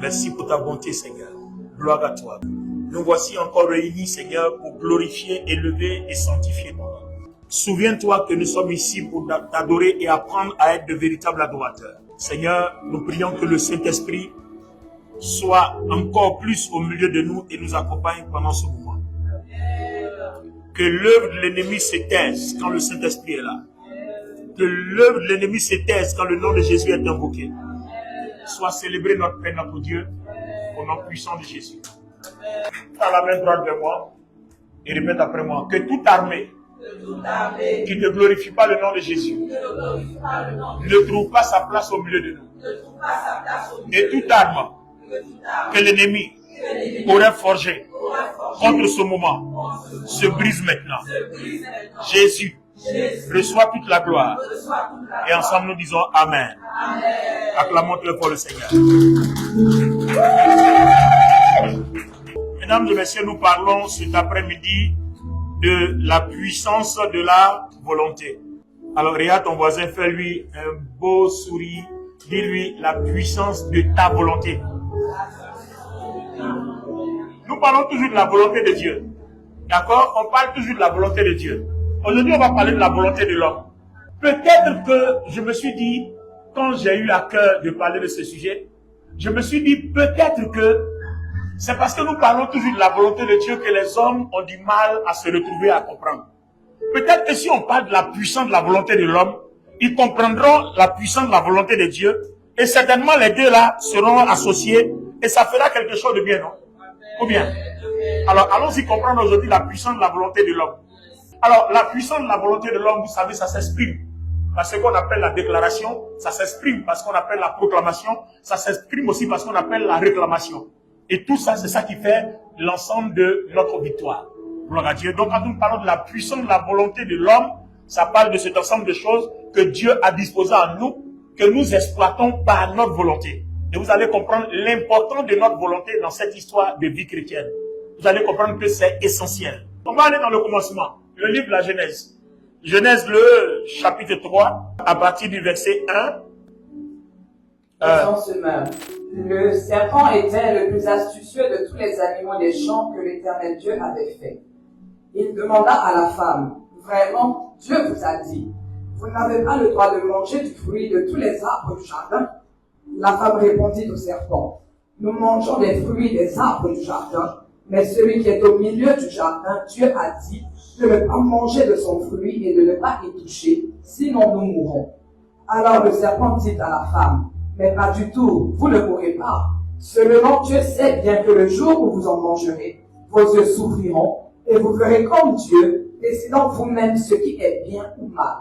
Merci pour ta bonté, Seigneur. Gloire à toi. Nous voici encore réunis, Seigneur, pour glorifier, élever et sanctifier ton nom. Souviens-toi que nous sommes ici pour t'adorer et apprendre à être de véritables adorateurs. Seigneur, nous prions que le Saint-Esprit soit encore plus au milieu de nous et nous accompagne pendant ce moment. Que l'œuvre de l'ennemi se taise quand le Saint-Esprit est là. Que l'œuvre de l'ennemi se taise quand le nom de Jésus est invoqué. Soit célébré notre Père, notre Dieu, au nom puissant de Jésus. Prends la main droite vers moi et répète après moi. Que toute armée qui ne glorifie pas le nom de Jésus ne trouve pas sa place au milieu de nous. Et toute arme que l'ennemi aurait forgée contre ce moment se brise maintenant. Jésus reçoit toute la gloire. Et ensemble nous disons Amen. Acclamons-le pour le Seigneur. Mesdames et messieurs, nous parlons cet après-midi de la puissance de la volonté. Alors regarde ton voisin, fais-lui un beau sourire. Dis-lui la puissance de ta volonté. Nous parlons toujours de la volonté de Dieu. D'accord? On parle toujours de la volonté de Dieu. Aujourd'hui, on va parler de la volonté de l'homme. Peut-être que je me suis dit, quand j'ai eu à cœur de parler de ce sujet, je me suis dit peut-être que c'est parce que nous parlons toujours de la volonté de Dieu que les hommes ont du mal à se retrouver à comprendre. Peut-être que si on parle de la puissance de la volonté de l'homme, ils comprendront la puissance de la volonté de Dieu et certainement les deux là seront associés et ça fera quelque chose de bien, non? Ou bien? Alors, allons-y comprendre aujourd'hui la puissance de la volonté de l'homme. Alors, la puissance de la volonté de l'homme, vous savez, ça s'exprime par ce qu'on appelle la déclaration, ça s'exprime par ce qu'on appelle la proclamation, ça s'exprime aussi par ce qu'on appelle la réclamation. Et tout ça, c'est ça qui fait l'ensemble de notre victoire. Gloire à Dieu. Donc, quand nous parlons de la puissance de la volonté de l'homme, ça parle de cet ensemble de choses que Dieu a disposées à nous, que nous exploitons par notre volonté. Et vous allez comprendre l'importance de notre volonté dans cette histoire de vie chrétienne. Vous allez comprendre que c'est essentiel. On va aller dans le commencement. Le livre de la Genèse. Genèse, le chapitre 3, à partir du verset 1. Le serpent était le plus astucieux de tous les animaux des champs que l'Éternel Dieu avait fait. Il demanda à la femme, vraiment, Dieu vous a dit, vous n'avez pas le droit de manger du fruit de tous les arbres du jardin. La femme répondit au serpent, nous mangeons des fruits des arbres du jardin, mais celui qui est au milieu du jardin, Dieu a dit de ne pas manger de son fruit et de ne pas y toucher, sinon nous mourrons. Alors le serpent dit à la femme, mais pas du tout, vous ne mourrez pas. Seulement Dieu sait bien que le jour où vous en mangerez, vos yeux s'ouvriront et vous ferez comme Dieu, décidant vous-même ce qui est bien ou mal.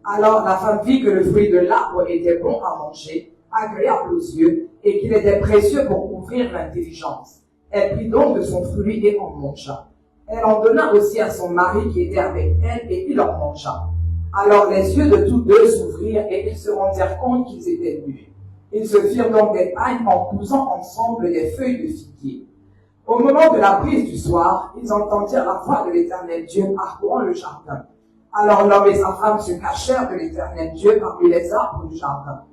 Alors la femme vit que le fruit de l'arbre était bon à manger, agréable aux yeux, et qu'il était précieux pour ouvrir l'intelligence. Elle prit donc de son fruit et en mangea. Elle en donna aussi à son mari qui était avec elle, et il en mangea. Alors les yeux de tous deux s'ouvrirent, et ils se rendirent compte qu'ils étaient nus. Ils se firent donc des pagnes en cousant ensemble des feuilles de figuier. Au moment de la prise du soir, ils entendirent la voix de l'Éternel Dieu parcourant le jardin. Alors l'homme et sa femme se cachèrent de l'Éternel Dieu parmi les arbres du jardin.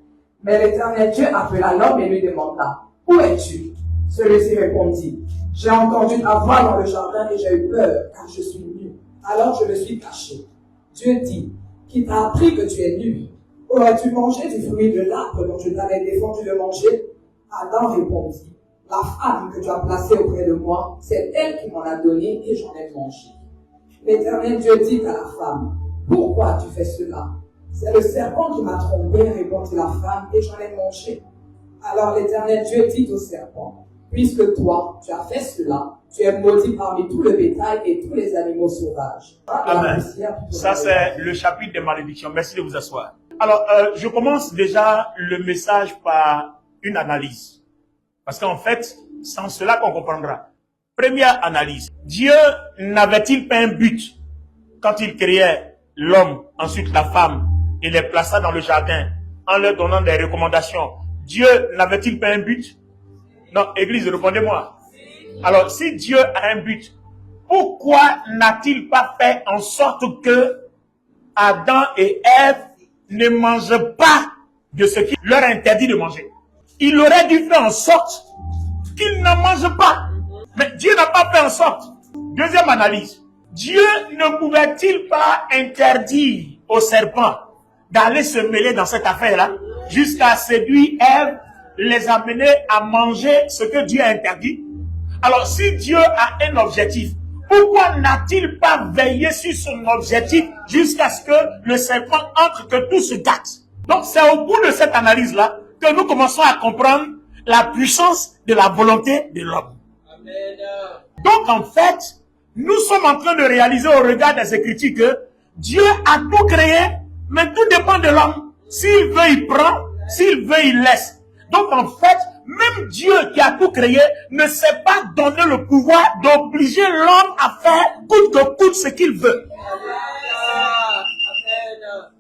Mais l'Éternel Dieu appela l'homme et lui demanda, « Où es-tu » Celui-ci répondit, « J'ai entendu ta voix dans le jardin et j'ai eu peur, car je suis nu. Alors je me suis caché. » Dieu dit, « Qui t'a appris que tu es nu? Aurais-tu mangé du fruit de l'arbre dont je t'avais défendu de manger » Adam répondit, « La femme que tu as placée auprès de moi, c'est elle qui m'en a donné et j'en ai mangé. » L'Éternel Dieu dit à la femme, « Pourquoi tu fais cela? C'est le serpent qui m'a trompé, répondit la femme, et j'en ai mangé. » Alors l'Éternel Dieu dit au serpent, « Puisque toi, tu as fait cela, tu es maudit parmi tout le bétail et tous les animaux sauvages. » Amen. Ça, c'est le chapitre des malédictions. Merci de vous asseoir. Alors, je commence déjà le message par une analyse. Parce qu'en fait, c'est en cela qu'on comprendra. Première analyse. Dieu n'avait-il pas un but quand il créait l'homme, ensuite la femme, et les plaça dans le jardin en leur donnant des recommandations? Dieu n'avait-il pas un but? Non, Église, répondez-moi. Alors, si Dieu a un but, pourquoi n'a-t-il pas fait en sorte que Adam et Ève ne mangent pas de ce qu'il leur interdit de manger? Il aurait dû faire en sorte qu'ils ne mangent pas. Mais Dieu n'a pas fait en sorte. Deuxième analyse. Dieu ne pouvait-il pas interdire au serpent d'aller se mêler dans cette affaire-là jusqu'à séduire Ève, les amener à manger ce que Dieu a interdit? Alors, si Dieu a un objectif, pourquoi n'a-t-il pas veillé sur son objectif jusqu'à ce que le serpent entre, que tout se gâte? Donc, c'est au bout de cette analyse-là que nous commençons à comprendre la puissance de la volonté de l'homme. Donc, en fait, nous sommes en train de réaliser au regard des Écritures que Dieu a tout créé, mais tout dépend de l'homme. S'il veut, il prend. S'il veut, il laisse. Donc, en fait, même Dieu qui a tout créé ne s'est pas donné le pouvoir d'obliger l'homme à faire coûte que coûte ce qu'il veut.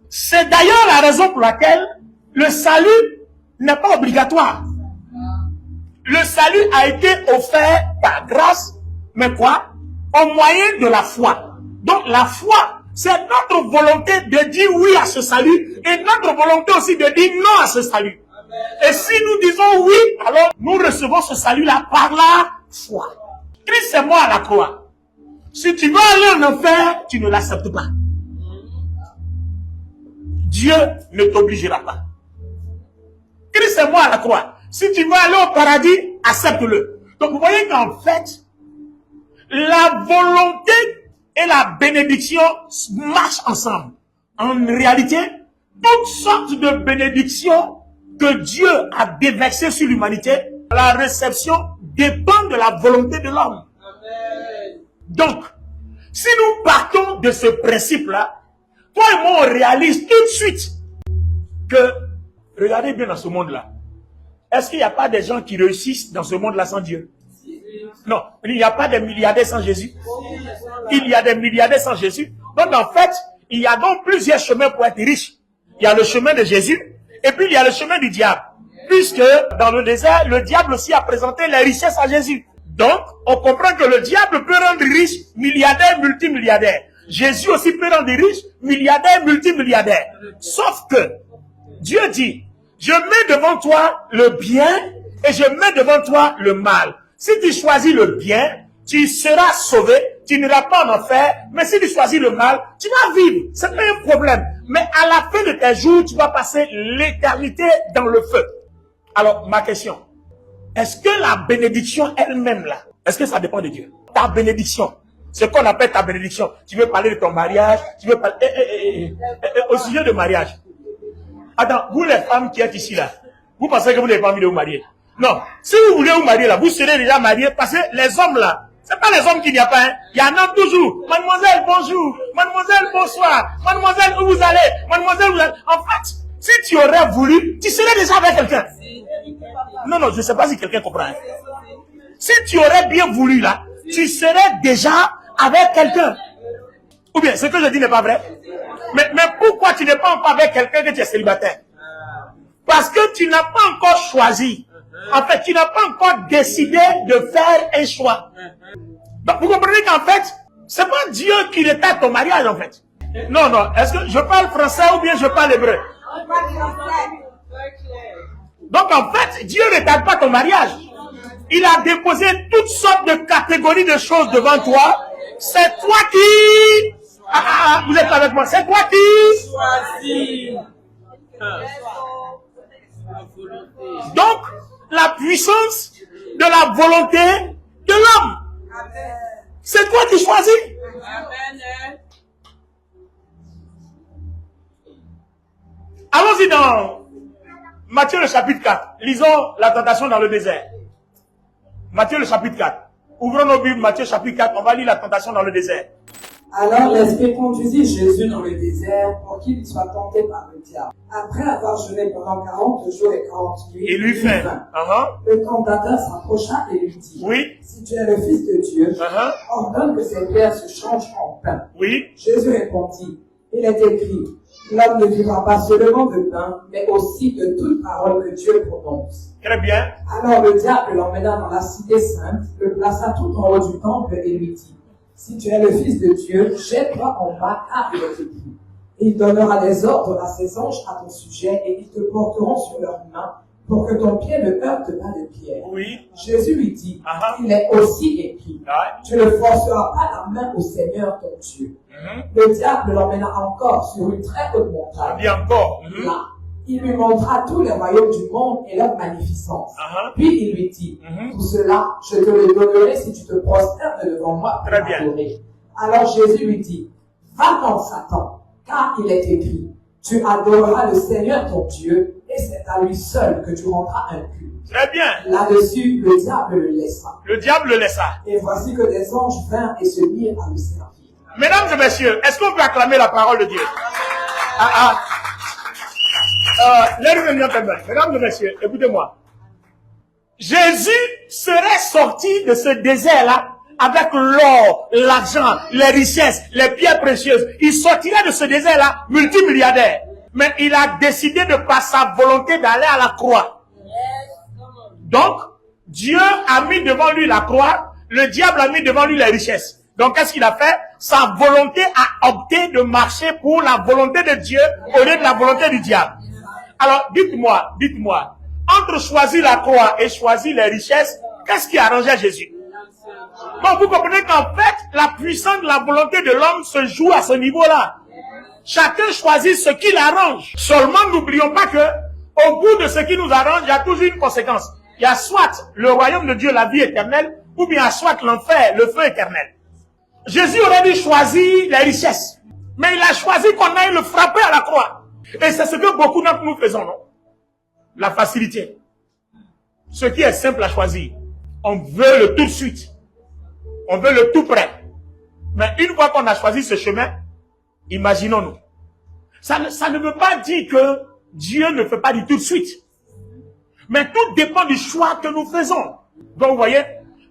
C'est d'ailleurs la raison pour laquelle le salut n'est pas obligatoire. Le salut a été offert par grâce, mais quoi? Au moyen de la foi. Donc la foi, c'est notre volonté de dire oui à ce salut et notre volonté aussi de dire non à ce salut. Et si nous disons oui, alors nous recevons ce salut-là par la foi. Christ est mort à la croix. Si tu veux aller en enfer, tu ne l'acceptes pas. Dieu ne t'obligera pas. Christ est mort à la croix. Si tu veux aller au paradis, accepte-le. Donc vous voyez qu'en fait, la volonté et la bénédiction marchent ensemble. En réalité, toutes sortes de bénédictions que Dieu a déversées sur l'humanité, la réception dépend de la volonté de l'homme. Donc, si nous partons de ce principe-là, toi et moi, on réalise tout de suite que, regardez bien dans ce monde-là, est-ce qu'il n'y a pas des gens qui réussissent dans ce monde-là sans Dieu? Non, il n'y a pas de milliardaires sans Jésus. Il y a des milliardaires sans Jésus. Donc en fait, il y a donc plusieurs chemins pour être riche. Il y a le chemin de Jésus et puis il y a le chemin du diable. Puisque dans le désert, le diable aussi a présenté les richesses à Jésus. Donc, on comprend que le diable peut rendre riche milliardaire, multimilliardaire. Jésus aussi peut rendre riche milliardaire, multimilliardaire. Sauf que Dieu dit, je mets devant toi le bien et je mets devant toi le mal. Si tu choisis le bien, tu seras sauvé, tu n'iras pas en enfer. Mais si tu choisis le mal, tu vas vivre. C'est pas un problème. Mais à la fin de tes jours, tu vas passer l'éternité dans le feu. Alors, ma question, est-ce que la bénédiction elle-même là, est-ce que ça dépend de Dieu? Ta bénédiction, ce qu'on appelle ta bénédiction. Tu veux parler de ton mariage, tu veux parler au sujet de mariage. Attends, vous les femmes qui êtes ici là, vous pensez que vous n'avez pas envie de vous marier? Non, si vous voulez vous marier là, vous serez déjà marié parce que les hommes là, c'est pas les hommes qu'il n'y a pas, hein. Il y en a toujours. Mademoiselle, bonjour. Mademoiselle, bonsoir. Mademoiselle, où vous allez? Mademoiselle, où vous allez? En fait, si tu aurais voulu, tu serais déjà avec quelqu'un. Non, je ne sais pas si quelqu'un comprend. Hein. Si tu aurais bien voulu là, tu serais déjà avec quelqu'un. Ou bien, ce que je dis n'est pas vrai. Mais pourquoi tu n'es pas encore avec quelqu'un que tu es célibataire? Parce que tu n'as pas encore choisi. En fait, tu n'as pas encore décidé de faire un choix. Donc, vous comprenez qu'en fait, c'est pas Dieu qui retarde ton mariage, en fait. Non, est-ce que je parle français ou bien je parle hébreu? Donc, en fait, Dieu ne retarde pas ton mariage. Il a déposé toutes sortes de catégories de choses devant toi. C'est toi qui... vous êtes avec moi. C'est toi qui... choisis. Donc, la puissance de la volonté de l'homme. C'est toi qui choisis. Allons-y dans Matthieu le chapitre 4. Lisons la tentation dans le désert. Matthieu le chapitre 4. Ouvrons nos Bibles, Matthieu chapitre 4. On va lire la tentation dans le désert. Alors l'Esprit conduisit Jésus dans le désert pour qu'il soit tenté par le diable. Après avoir jeûné pendant 40 jours et 40 nuits, il lui faim. Le tentateur s'approcha et lui dit, oui. Si tu es le Fils de Dieu, ordonne que ces pierres se changent en pain. Oui. Jésus répondit, il est écrit, l'homme ne vivra pas seulement de pain, mais aussi de toute parole que Dieu prononce. Très bien. Alors le diable l'emmena dans la cité sainte, le plaça tout en haut du temple et lui dit, si tu es le Fils de Dieu, jette-toi en bas, car il est écrit. Il donnera des ordres à ses anges à ton sujet, et ils te porteront sur leurs mains, pour que ton pied ne heurte pas de pierre. Oui. Jésus lui dit, Ah. il est aussi écrit, Ouais. tu ne forceras pas la main au Seigneur ton Dieu. Le diable l'emmena encore sur une très haute montagne. Dis encore. Là, il lui montra tous les royaumes du monde et leur magnificence. Puis il lui dit, tout cela, je te le donnerai si tu te prosternes devant moi pour Très bien. m'adorer. Alors Jésus lui dit, va-t'en Satan, car il est écrit, tu adoreras le Seigneur ton Dieu et c'est à lui seul que tu rendras un culte. Très bien. Là-dessus, le diable le laissa. Le diable le laissa. Et voici que des anges vinrent et se mirent à le servir. Mesdames et messieurs, est-ce qu'on peut acclamer la parole de Dieu? Ladies and gentlemen, mesdames et messieurs, écoutez-moi. Jésus serait sorti de ce désert-là avec l'or, l'argent, les richesses, les pierres précieuses. Il sortirait de ce désert-là multimilliardaire. Mais il a décidé de par sa volonté d'aller à la croix. Donc, Dieu a mis devant lui la croix, le diable a mis devant lui les richesses. Donc, qu'est-ce qu'il a fait? Sa volonté a opté de marcher pour la volonté de Dieu au lieu de la volonté du diable. Alors, dites-moi, entre choisir la croix et choisir les richesses, qu'est-ce qui arrangeait Jésus? Bon, vous comprenez qu'en fait, la puissance de la volonté de l'homme se joue à ce niveau-là. Chacun choisit ce qui l'arrange. Seulement, n'oublions pas que, au bout de ce qui nous arrange, il y a toujours une conséquence. Il y a soit le royaume de Dieu, la vie éternelle, ou bien soit l'enfer, le feu éternel. Jésus aurait dû choisir les richesses. Mais il a choisi qu'on aille le frapper à la croix. Et c'est ce que beaucoup d'entre nous faisons, non? La facilité. Ce qui est simple à choisir. On veut le tout de suite. On veut le tout près. Mais une fois qu'on a choisi ce chemin, imaginons-nous. Ça ne veut pas dire que Dieu ne fait pas du tout de suite. Mais tout dépend du choix que nous faisons. Donc vous voyez,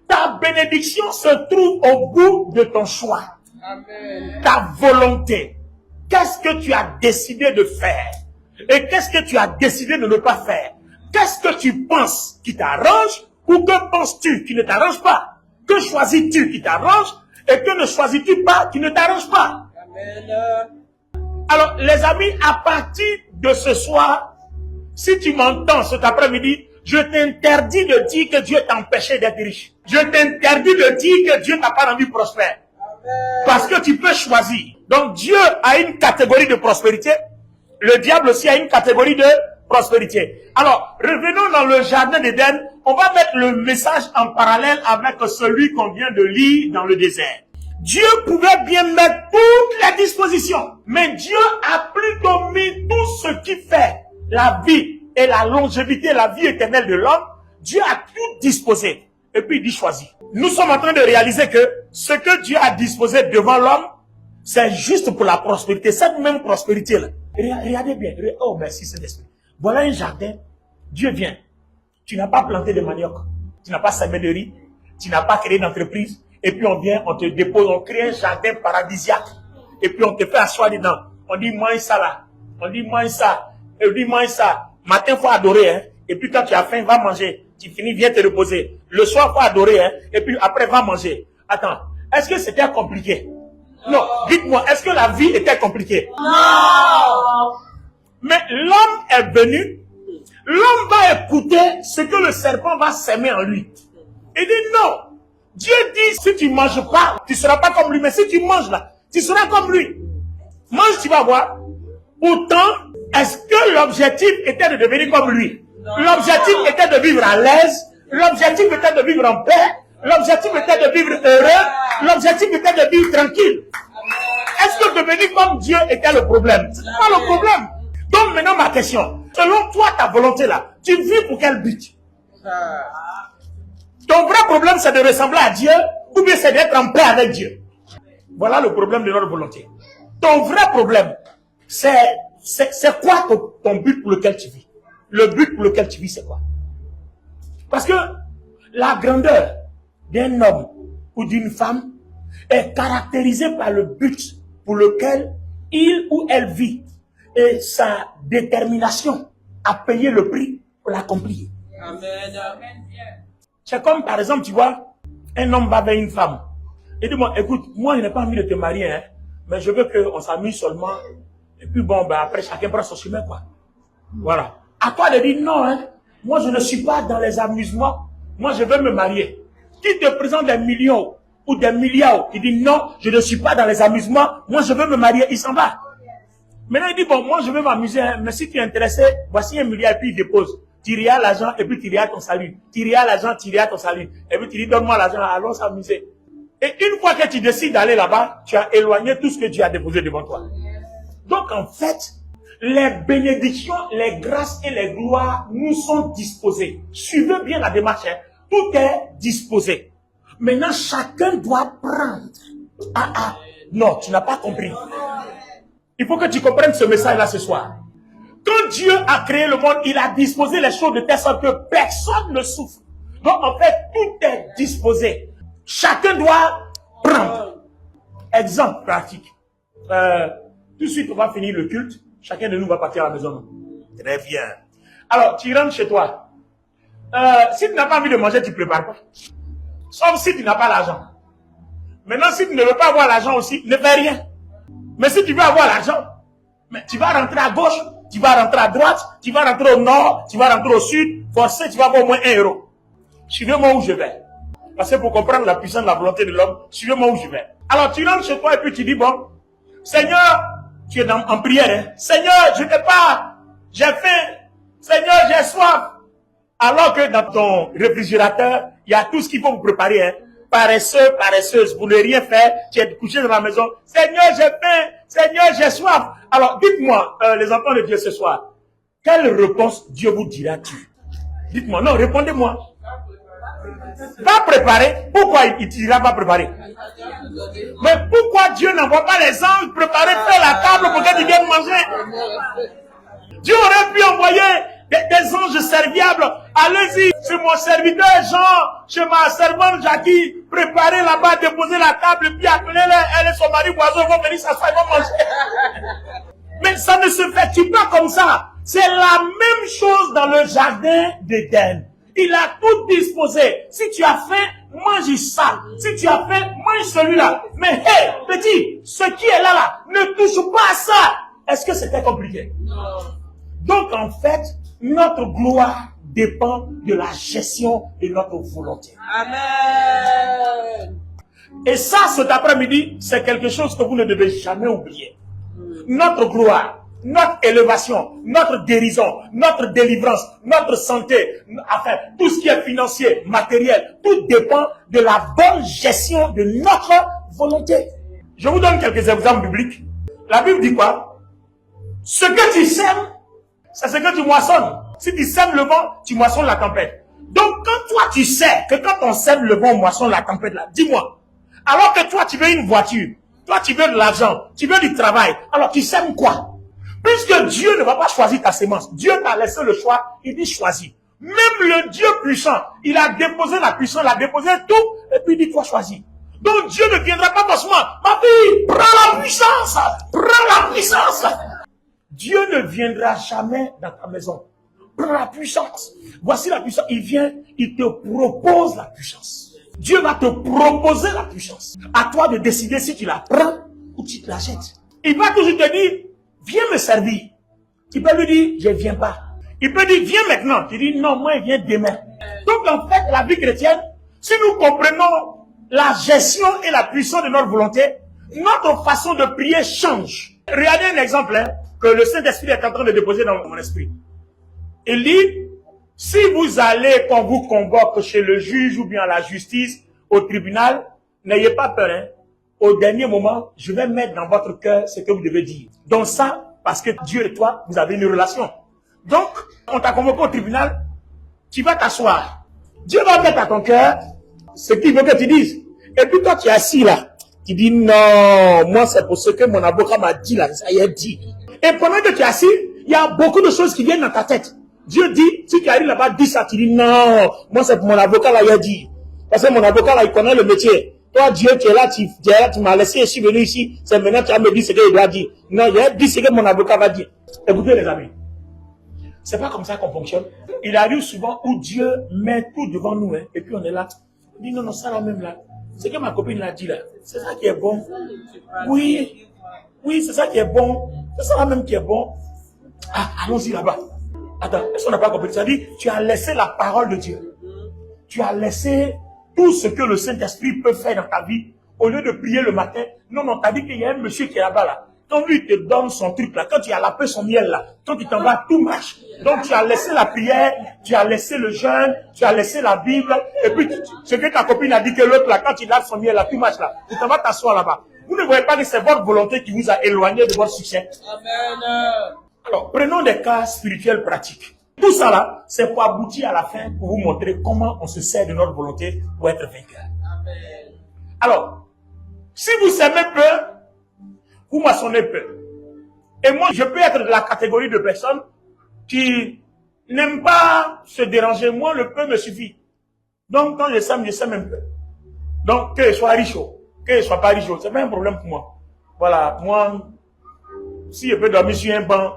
ta bénédiction se trouve au bout de ton choix. Amen. Ta volonté. Qu'est-ce que tu as décidé de faire? Et qu'est-ce que tu as décidé de ne pas faire? Qu'est-ce que tu penses qui t'arrange ou que penses-tu qui ne t'arrange pas? Que choisis-tu qui t'arrange et que ne choisis-tu pas qui ne t'arrange pas? Amen. Alors, les amis, à partir de ce soir, si tu m'entends cet après-midi, je t'interdis de dire que Dieu t'a empêché d'être riche. Je t'interdis de dire que Dieu t'a pas rendu prospère. Parce que tu peux choisir. Donc Dieu a une catégorie de prospérité. Le diable aussi a une catégorie de prospérité. Alors, revenons dans le jardin d'Éden. On va mettre le message en parallèle avec celui qu'on vient de lire dans le désert. Dieu pouvait bien mettre toutes les dispositions. Mais Dieu a plutôt mis tout ce qui fait la vie et la longévité, la vie éternelle de l'homme. Dieu a tout disposé. Et puis il dit choisis. Nous sommes en train de réaliser que ce que Dieu a disposé devant l'homme, c'est juste pour la prospérité. Cette même prospérité-là. Regardez bien. Oh, merci Saint-Esprit. Voilà un jardin. Dieu vient. Tu n'as pas planté de manioc. Tu n'as pas semé de riz. Tu n'as pas créé d'entreprise. Et puis on vient, on te dépose, on crée un jardin paradisiaque. Et puis on te fait asseoir dedans. On dit mange ça là. On dit mange ça. Et on dit mange ça. Matin, faut adorer. Hein. Et puis quand tu as faim, va manger. Tu finis, viens te reposer. Le soir, faut adorer. Hein. Et puis après, va manger. Attends, est-ce que c'était compliqué? Non. Dites-moi, est-ce que la vie était compliquée? Non. Mais l'homme est venu. L'homme va écouter ce que le serpent va s'aimer en lui. Il dit non. Dieu dit, si tu ne manges pas, tu ne seras pas comme lui. Mais si tu manges là, tu seras comme lui. Mange, tu vas voir. Pourtant, est-ce que l'objectif était de devenir comme lui? L'objectif était de vivre à l'aise. L'objectif était de vivre en paix. L'objectif était de vivre heureux. L'objectif était de vivre tranquille. Est-ce que devenir comme Dieu était le problème? Ce n'est pas le problème. Donc maintenant ma question. Selon toi, ta volonté là, tu vis pour quel but? Ton vrai problème, c'est de ressembler à Dieu ou bien c'est d'être en paix avec Dieu. Voilà le problème de notre volonté. Ton vrai problème, c'est quoi ton but pour lequel tu vis? Le but pour lequel tu vis, c'est quoi? Parce que la grandeur d'un homme ou d'une femme est caractérisée par le but pour lequel il ou elle vit et sa détermination à payer le prix pour l'accomplir. Amen. C'est comme par exemple, tu vois, un homme va vers une femme et dit, bon, écoute, moi je n'ai pas envie de te marier, hein, mais je veux qu'on s'amuse seulement. Et puis bon, ben après chacun prend son chemin, quoi. Voilà. À toi de dire non, hein. Moi, je ne suis pas dans les amusements. Moi, je veux me marier. Qui te présente des millions ou des milliards, il dit non, je ne suis pas dans les amusements. Moi, je veux me marier. Il s'en va. Maintenant, il dit, bon, moi, je veux m'amuser, hein, mais si tu es intéressé, voici 1 milliard, et puis il dépose. Tu iras l'argent, et puis tu iras ton salut. Tu iras l'argent, tu iras ton salut. Et puis tu dis, donne-moi l'argent, allons s'amuser. Et une fois que tu décides d'aller là-bas, tu as éloigné tout ce que tu as déposé devant toi. Donc, en fait, les bénédictions, les grâces et les gloires nous sont disposées. Suivez bien la démarche, hein. Tout est disposé. Maintenant, chacun doit prendre. Non, tu n'as pas compris. Il faut que tu comprennes ce message-là ce soir. Quand Dieu a créé le monde, il a disposé les choses de telle sorte que personne ne souffre. Donc, en fait, tout est disposé. Chacun doit prendre. Exemple pratique. Tout de suite, on va finir le culte. Chacun de nous va partir à la maison. Très bien. Alors, tu rentres chez toi. Si tu n'as pas envie de manger, tu ne prépares pas. Sauf si tu n'as pas l'argent. Maintenant, si tu ne veux pas avoir l'argent aussi, ne fais rien. Mais si tu veux avoir l'argent, mais tu vas rentrer à gauche, tu vas rentrer à droite, tu vas rentrer au nord, tu vas rentrer au sud, forcément tu vas avoir au moins 1 euro. Suivez-moi où je vais. Parce que pour comprendre la puissance de la volonté de l'homme, suivez-moi où je vais. Alors tu rentres chez toi et puis tu dis, bon, Seigneur, tu es en prière, hein? Seigneur, je t'ai pas, j'ai faim, Seigneur, j'ai soif. Alors que dans ton réfrigérateur, il y a tout ce qu'il faut vous préparer, hein? Paresseux, paresseuse, vous ne rien faire, tu es couché dans la maison. Seigneur, j'ai faim, Seigneur, j'ai soif. Alors, dites-moi, les enfants de Dieu ce soir, quelle réponse Dieu vous dira-t-il? Dites-moi, non, répondez-moi. Pas préparer. Pourquoi il ne dira pas préparer? Mais pourquoi Dieu n'envoie pas les anges préparer, faire la table pour qu'ils viennent manger? Dieu aurait pu envoyer des anges serviables. Allez-y, c'est mon serviteur Jean, chez ma servante Jackie, préparez là-bas, déposez la table, puis appelez-les, elle et son mari voisin vont venir s'asseoir, ils vont manger. Mais ça ne se fait pas comme ça. C'est la même chose dans le jardin d'Éden. Il a tout disposé. Si tu as faim, mange ça. Si tu as faim, mange celui-là. Mais hé, petit, ce qui est là, ne touche pas à ça. Est-ce que c'était compliqué? Non. Donc en fait, notre gloire dépend de la gestion de notre volonté. Amen. Et ça, cet après-midi, c'est quelque chose que vous ne devez jamais oublier. Notre gloire, notre élévation, notre guérison, notre délivrance, notre santé, enfin, tout ce qui est financier, matériel, tout dépend de la bonne gestion de notre volonté. Je vous donne quelques exemples bibliques. La Bible dit quoi? Ce que tu sèmes, c'est ce que tu moissonnes. Si tu sèmes le vent, tu moissonnes la tempête. Donc, quand toi, tu sais que quand on sème le vent, on moissonne la tempête là, dis-moi. Alors que toi, tu veux une voiture, toi, tu veux de l'argent, tu veux du travail, alors tu sèmes quoi? Puisque Dieu ne va pas choisir ta sémence, Dieu t'a laissé le choix, il dit choisis. Même le Dieu puissant, il a déposé la puissance, il a déposé tout, et puis il dit toi choisis. Donc Dieu ne viendra pas forcément, ma fille, prends la puissance, prends la puissance. Dieu ne viendra jamais dans ta maison. Prends la puissance. Voici la puissance. Il vient, il te propose la puissance. Dieu va te proposer la puissance. À toi de décider si tu la prends ou tu te la jettes. Il va toujours te dire, viens me servir. Tu peux lui dire, je ne viens pas. Il peut dire, viens maintenant. Tu dis, non, moi, je viens demain. Donc, en fait, la vie chrétienne, si nous comprenons la gestion et la puissance de notre volonté, notre façon de prier change. Regardez un exemple, hein, que le Saint-Esprit est en train de déposer dans mon esprit. Il dit, si vous allez, quand vous convoque chez le juge ou bien à la justice, au tribunal, n'ayez pas peur. Hein. Au dernier moment, je vais mettre dans votre cœur ce que vous devez dire. Donc ça, parce que Dieu et toi, vous avez une relation. Donc, on t'a convoqué au tribunal, tu vas t'asseoir. Dieu va mettre à ton cœur ce qu'il veut que tu dises. Et puis toi, tu es assis là. Tu dis, non, moi c'est pour ce que mon avocat m'a dit là, ça y est dit. Et pendant que tu es assis, il y a beaucoup de choses qui viennent dans ta tête. Dieu dit, si tu arrives là-bas, dis ça, tu dis, non, moi c'est pour mon avocat là, il a dit. Parce que mon avocat là, il connaît le métier. Toi, Dieu, tu es là, tu m'as laissé, je suis venu ici, c'est maintenant tu vas me dire ce qu'il doit dire. Non, il a dit ce que mon avocat va dire. Écoutez les amis, c'est pas comme ça qu'on fonctionne. Il arrive souvent où Dieu met tout devant nous, hein, et puis on est là. On dit, non, non, ça là même là. Ce que ma copine l'a dit là, c'est ça qui est bon. Oui, c'est ça qui est bon. C'est ça là même qui est bon. Ah, allons-y là-bas. Attends, est-ce qu'on n'a pas compris? Ça dit, tu as laissé la parole de Dieu. Tu as laissé tout ce que le Saint-Esprit peut faire dans ta vie. Au lieu de prier le matin, non, t'as dit qu'il y a un monsieur qui est là-bas, là. Quand lui te donne son truc, là, quand tu as lapé son miel, là, quand il t'en va, tout marche. Donc tu as laissé la prière, tu as laissé le jeûne, tu as laissé la Bible, et puis ce que ta copine a dit que l'autre, là, quand il lave son miel, là, tout marche, là. Tu t'en vas t'asseoir là-bas. Vous ne voyez pas que c'est votre volonté qui vous a éloigné de votre succès. Amen. Alors, prenons des cas spirituels pratiques. Tout ça là, c'est pour aboutir à la fin, pour vous montrer comment on se sert de notre volonté pour être vainqueur. Amen. Alors, si vous s'aimez peu, vous maçonnez peu. Et moi, je peux être de la catégorie de personnes qui n'aiment pas se déranger. Moi, le peu me suffit. Donc, quand je sème un peu. Donc, que je sois riche, que je sois pas riche, c'est pas un problème pour moi. Voilà, moi, si je peux dormir sur un banc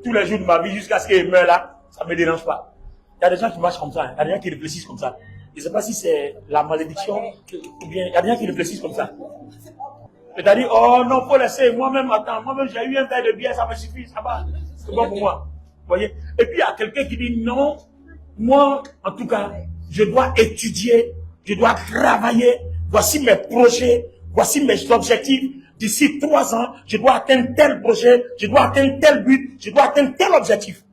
tous les jours de ma vie jusqu'à ce qu'il meure là, ça ne me dérange pas. Il y a des gens qui marchent comme ça, il y a des gens qui réfléchissent comme ça. Je ne sais pas si c'est la malédiction ou bien il y a des gens qui réfléchissent comme ça. C'est-à-dire, oh non, faut laisser, moi-même, attends, moi-même j'ai eu un verre de bière, ça me suffit, ça va, c'est bon pour moi. Vous voyez? Et puis il y a quelqu'un qui dit non, moi, en tout cas, je dois étudier, je dois travailler, voici mes projets, voici mes objectifs. D'ici 3 ans, je dois atteindre tel projet, je dois atteindre tel but, je dois atteindre tel objectif.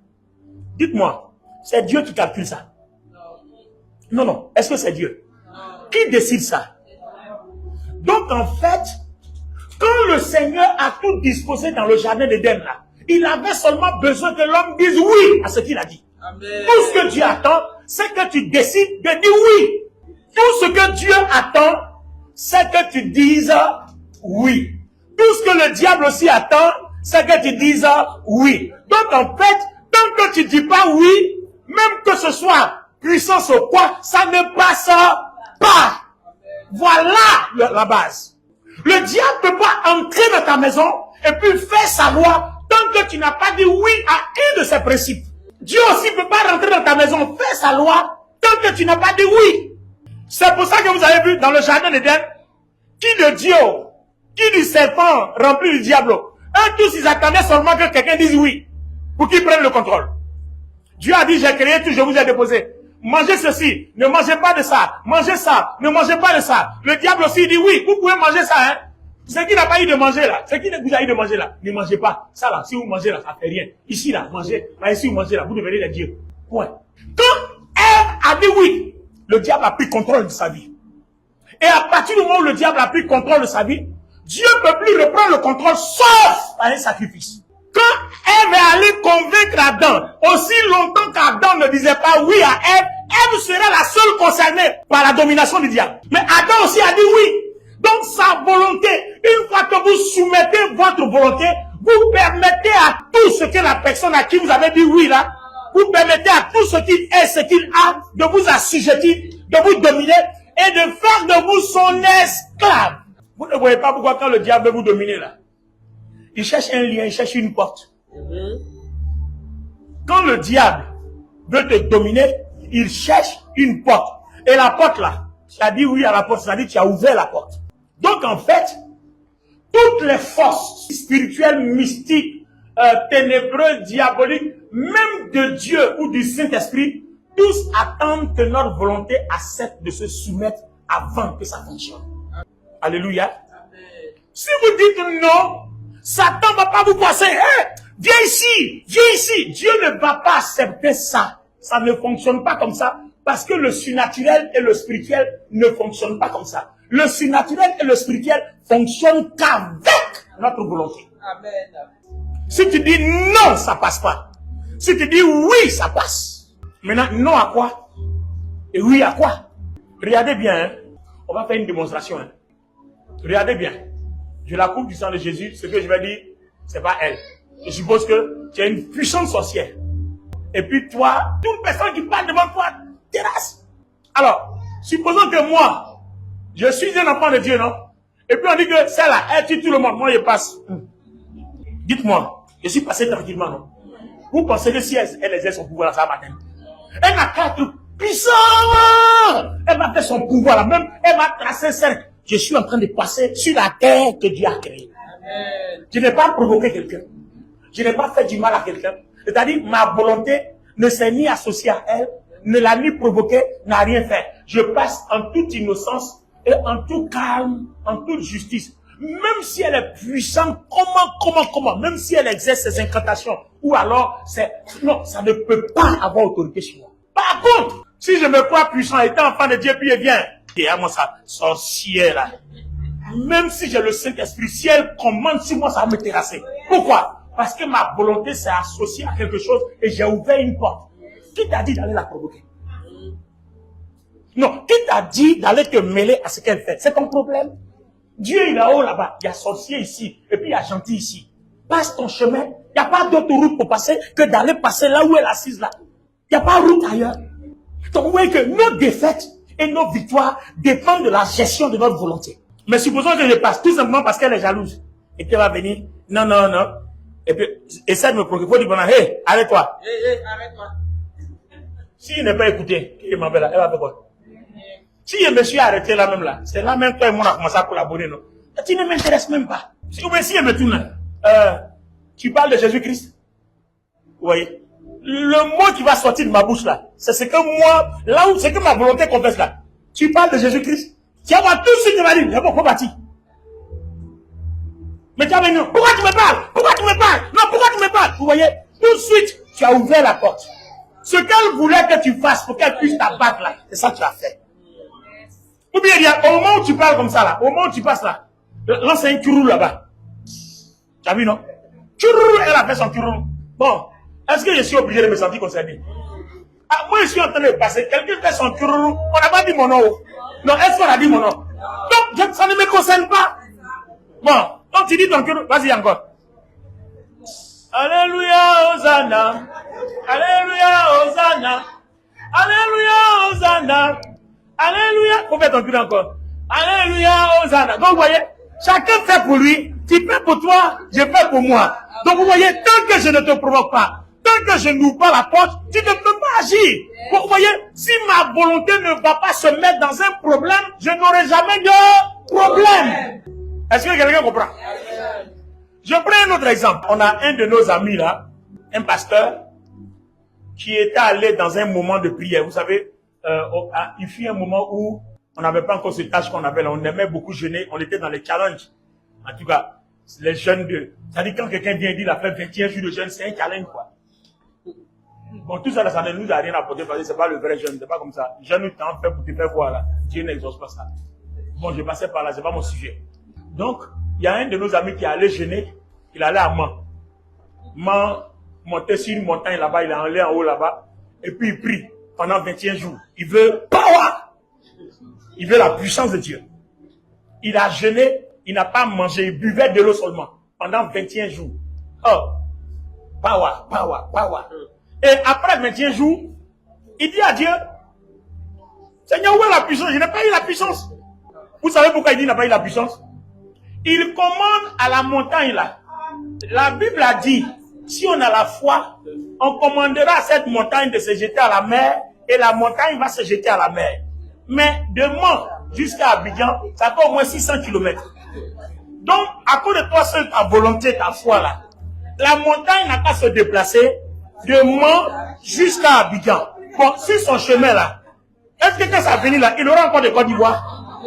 Dites-moi, c'est Dieu qui calcule ça? Non. Est-ce que c'est Dieu? Qui décide ça? Donc en fait, quand le Seigneur a tout disposé dans le jardin d'Éden là, il avait seulement besoin que l'homme dise oui à ce qu'il a dit. Amen. Tout ce que Dieu attend, c'est que tu décides de dire oui. Tout ce que Dieu attend, c'est que tu dises oui. Tout ce que le diable aussi attend, c'est que tu dises oui. Donc en fait, tant que tu dis pas oui, même que ce soit puissance ou quoi, ça ne passe pas. Voilà la base. Le diable ne peut pas entrer dans ta maison et puis faire sa loi tant que tu n'as pas dit oui à un de ses principes. Dieu aussi ne peut pas rentrer dans ta maison, faire sa loi tant que tu n'as pas dit oui. C'est pour ça que vous avez vu dans le jardin d'Éden, qui de Dieu, qui du serpent rempli du diable. Eux tous, ils attendaient seulement que quelqu'un dise oui, pour qu'ils prennent le contrôle. Dieu a dit, j'ai créé tout, je vous ai déposé. Mangez ceci, ne mangez pas de ça. Mangez ça, ne mangez pas de ça. Le diable aussi dit oui, vous pouvez manger ça, hein. Ce qui n'a pas eu de manger là, ce qui vous a eu de manger là, ne mangez pas. Ça là, si vous mangez là, ça fait rien. Ici là, mangez. Là, ici vous mangez là, vous devenez des dieux. Point. Quand Ève a dit oui, le diable a pris contrôle de sa vie. Et à partir du moment où le diable a pris contrôle de sa vie, Dieu ne peut plus reprendre le contrôle sauf par un sacrifice. Quand Ève est allée convaincre Adam, aussi longtemps qu'Adam ne disait pas oui à Ève, Ève serait la seule concernée par la domination du diable. Mais Adam aussi a dit oui. Donc sa volonté, une fois que vous soumettez votre volonté, vous permettez à tout ce que la personne à qui vous avez dit oui là, vous permettez à tout ce qu'il est, ce qu'il a, de vous assujettir, de vous dominer et de faire de vous son esclave. Vous ne voyez pas pourquoi quand le diable veut vous dominer là, il cherche un lien, il cherche une porte. Quand le diable veut te dominer, il cherche une porte. Et la porte là, tu as dit oui à la porte, c'est-à-dire que tu as ouvert la porte. Donc en fait, toutes les forces spirituelles, mystiques, ténébreuses, diaboliques, même de Dieu ou du Saint-Esprit, tous attendent que notre volonté accepte de se soumettre avant que ça fonctionne. Alléluia. Si vous dites non, Satan ne va pas vous passer. Hey, viens ici, viens ici. Dieu ne va pas accepter ça. Ça ne fonctionne pas comme ça. Parce que le surnaturel et le spirituel ne fonctionnent pas comme ça. Le surnaturel et le spirituel fonctionnent qu'avec notre volonté. Amen. Si tu dis non, ça passe pas. Si tu dis oui, ça passe. Maintenant, non à quoi? Et oui à quoi? Regardez bien, hein. On va faire une démonstration. Hein. Regardez bien. Je la coupe du sang de Jésus. Ce que je vais dire, c'est pas elle. Je suppose que tu es une puissante sorcière. Et puis toi, toute personne qui parle devant toi, terrasse. Alors, supposons que moi, je suis un enfant de Dieu, non? Et puis on dit que celle-là, elle tue tout le monde. Moi, je passe. Dites-moi, je suis passé tranquillement, non? Vous pensez que si elle exerce son pouvoir là, ça va m'atteindre? Elle n'a qu'à être puissante. Elle va faire son pouvoir là. Même, elle va tracer un cercle. Je suis en train de passer sur la terre que Dieu a créée. Amen. Je n'ai pas provoqué quelqu'un. Je n'ai pas fait du mal à quelqu'un. C'est-à-dire, ma volonté ne s'est ni associé à elle, ne l'a ni provoqué, n'a rien fait. Je passe en toute innocence et en tout calme, en toute justice. Même si elle est puissante, comment, même si elle exerce ses incantations, ou alors, non, ça ne peut pas avoir autorité sur moi. Par contre, si je me crois puissant, étant enfant de Dieu, puis elle vient, derrière moi, ça, sorcière là. Même si j'ai le Saint-Esprit, si elle commande sur moi, ça va me terrasser. Pourquoi? Parce que ma volonté s'est associée à quelque chose et j'ai ouvert une porte. Qui t'a dit d'aller la provoquer? Non, qui t'a dit d'aller te mêler à ce qu'elle fait? C'est ton problème. Dieu il est là-haut là-bas, il y a sorcier ici, et puis il y a gentil ici. Passe ton chemin, il n'y a pas d'autre route pour passer que d'aller passer là où elle est assise là. Il n'y a pas de route ailleurs. Donc vous voyez que nos défaites et nos victoires dépendent de la gestion de notre volonté. Mais supposons que je passe tout simplement parce qu'elle est jalouse. Et qu'elle va venir, non. Et puis, essaie de me provoquer, il faut dire, hey, arrête-toi. Arrête-toi. S'il n'est pas écouté, il m'en va là, elle va faire quoi? Si je me suis arrêté là même là, c'est là même toi et moi on a commencé à collaborer, non? Tu ne m'intéresses même pas. Si je me tourne là, tu parles de Jésus-Christ. Vous voyez? Le mot qui va sortir de ma bouche là, c'est ce que moi, là où c'est que ma volonté confesse là. Tu parles de Jésus-Christ. Tu vas voir tout de suite, tu vas dire, mais bon, faut bâtir. Mais tu vas venir, pourquoi tu me parles? Pourquoi tu me parles? Non, pourquoi tu me parles? Vous voyez? Tout de suite, tu as ouvert la porte. Ce qu'elle voulait que tu fasses pour qu'elle puisse t'abattre là, c'est ça que tu as fait. Ou bien, au moment où tu parles comme ça là, au moment où tu passes là, lance un curou là-bas. Tu as vu, non? Curou, elle a fait son curou. Bon, est-ce que je suis obligé de me sentir concerné? Ah, moi, je suis en train de passer. Quelqu'un fait son curou, on n'a pas dit mon nom. Non, est-ce qu'on a dit mon nom? Donc, ça ne me concerne pas. Bon, donc tu dis ton curou, vas-y encore. Alléluia, Hosanna. Alléluia, Hosanna. Alléluia, Hosanna. Alléluia. Faut faire ton curou encore. Alléluia, Hosanna. Donc, vous voyez, chacun fait pour lui. Tu fais pour toi, je fais pour moi. Donc, vous voyez, tant que je ne te provoque pas, tant que je n'ouvre pas la porte, tu ne peux pas agir. Vous voyez, si ma volonté ne va pas se mettre dans un problème, je n'aurai jamais de problème. Est-ce que quelqu'un comprend? Je prends un autre exemple. On a un de nos amis là, un pasteur, qui était allé dans un moment de prière. Vous savez, il fut un moment où on n'avait pas encore ce tâche qu'on avait là. On aimait beaucoup jeûner. On était dans les challenges. En tout cas, les jeûnes de... C'est-à-dire quand quelqu'un vient dire il a fait 21 jours de jeûne, c'est un challenge quoi. Bon, tout ça, ça ne nous a rien apporté parce que c'est pas le vrai jeûne. C'est pas comme ça. Jeûne t'en fait pour te faire voir là. Dieu n'exauce pas ça. Bon, je passais par là, c'est pas mon sujet. Donc, il y a un de nos amis qui allait jeûner. Il allait à Mans. Mans montait sur une montagne là-bas, il est allé en haut là-bas. Et puis il prie pendant 21 jours. Il veut power. Il veut la puissance de Dieu. Il a jeûné, il n'a pas mangé, il buvait de l'eau seulement. Pendant 21 jours. Oh, power. Et après 21 jours, il dit à Dieu, Seigneur, où est la puissance? Je n'ai pas eu la puissance. Vous savez pourquoi il dit qu'il n'a pas eu la puissance? Il commande à la montagne là. La Bible a dit, si on a la foi, on commandera à cette montagne de se jeter à la mer et la montagne va se jeter à la mer. Mais de Mans jusqu'à Abidjan, ça fait au moins 600 km. Donc, à cause de toi seul, ta volonté, ta foi là, la montagne n'a qu'à se déplacer de Mans jusqu'à Abidjan. Bon, sur son chemin là, est-ce que quand ça va venir là, il aura encore de Côte d'Ivoire?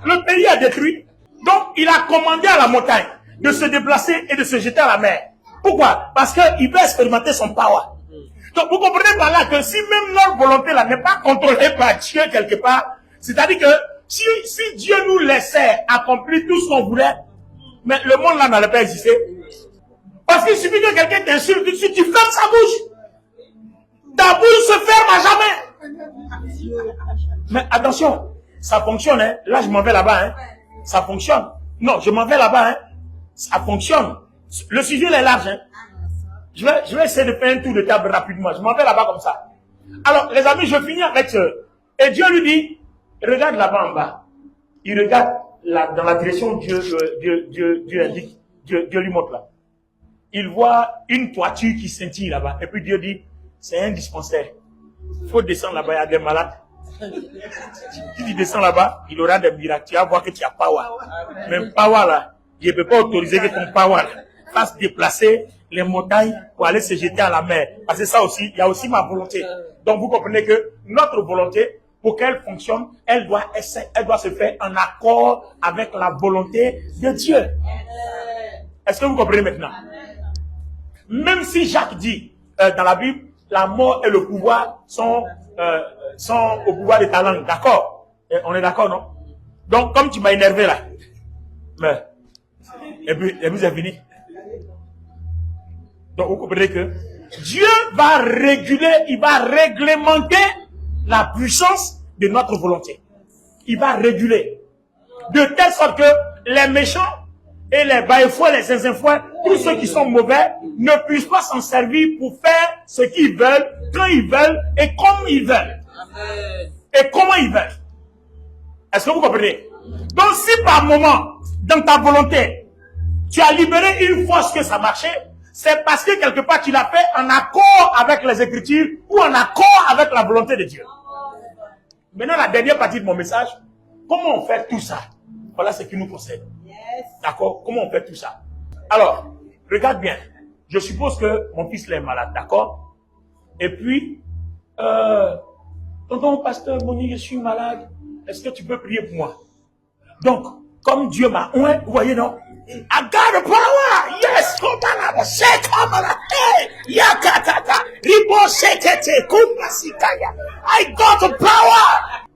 Le pays est détruit. Donc, il a commandé à la montagne de se déplacer et de se jeter à la mer. Pourquoi? Parce qu'il veut expérimenter son power. Donc, vous comprenez par là que si même notre volonté là n'est pas contrôlée par Dieu quelque part, c'est-à-dire que si Dieu nous laissait accomplir tout ce qu'on voulait, mais le monde là n'allait pas exister. Parce qu'il suffit que quelqu'un t'insulte, tout de suite tu fermes sa bouche. Ta bouche se ferme à jamais. Mais attention, ça fonctionne, hein. Là, je m'en vais là-bas, hein. Ça fonctionne. Non, je m'en vais là-bas, hein. Ça fonctionne. Le sujet est large, hein. Je vais essayer de faire un tour de table rapidement. Je m'en vais là-bas comme ça. Alors, les amis, je finis avec ce. Et Dieu lui dit, regarde là-bas en bas. Il regarde là, dans la direction où Dieu indique. Dieu lui montre là. Il voit une toiture qui scintille là-bas. Et puis Dieu dit, c'est un dispensaire. Il faut descendre là-bas, il y a des malades. Si tu descends là-bas, il aura des miracles. Tu vas voir que tu as power. Même power là, je ne peux pas autoriser que ton power là fasse déplacer les montagnes pour aller se jeter à la mer. Parce que ça aussi, il y a aussi ma volonté. Donc vous comprenez que notre volonté, pour qu'elle fonctionne, elle doit se faire en accord avec la volonté de Dieu. Est-ce que vous comprenez maintenant? Même si Jacques dit dans la Bible, la mort et le pouvoir sont au pouvoir de ta langue. D'accord? On est d'accord, non? Donc, comme tu m'as énervé là, et puis c'est fini. Donc, vous comprenez que Dieu va réguler, il va réglementer la puissance de notre volonté. Il va réguler. De telle sorte que les méchants et les baïfouets, les zinzinfouets, tous ceux qui sont mauvais, ne puissent pas s'en servir pour faire ce qu'ils veulent, quand ils veulent et comme ils veulent. Et comment ils veulent. Est-ce que vous comprenez? Donc si par moment, dans ta volonté, tu as libéré une force que ça marchait, c'est parce que quelque part tu l'as fait en accord avec les Écritures ou en accord avec la volonté de Dieu. Maintenant, la dernière partie de mon message, comment on fait tout ça? Voilà ce qui nous concerne. D'accord? Comment on fait tout ça? Alors, regarde bien. Je suppose que mon fils est malade, d'accord? Et puis, tonton pasteur Monique, je suis malade. Est-ce que tu peux prier pour moi? Donc, comme Dieu m'a oint, vous voyez, non? I got the power! Yes! I got the power!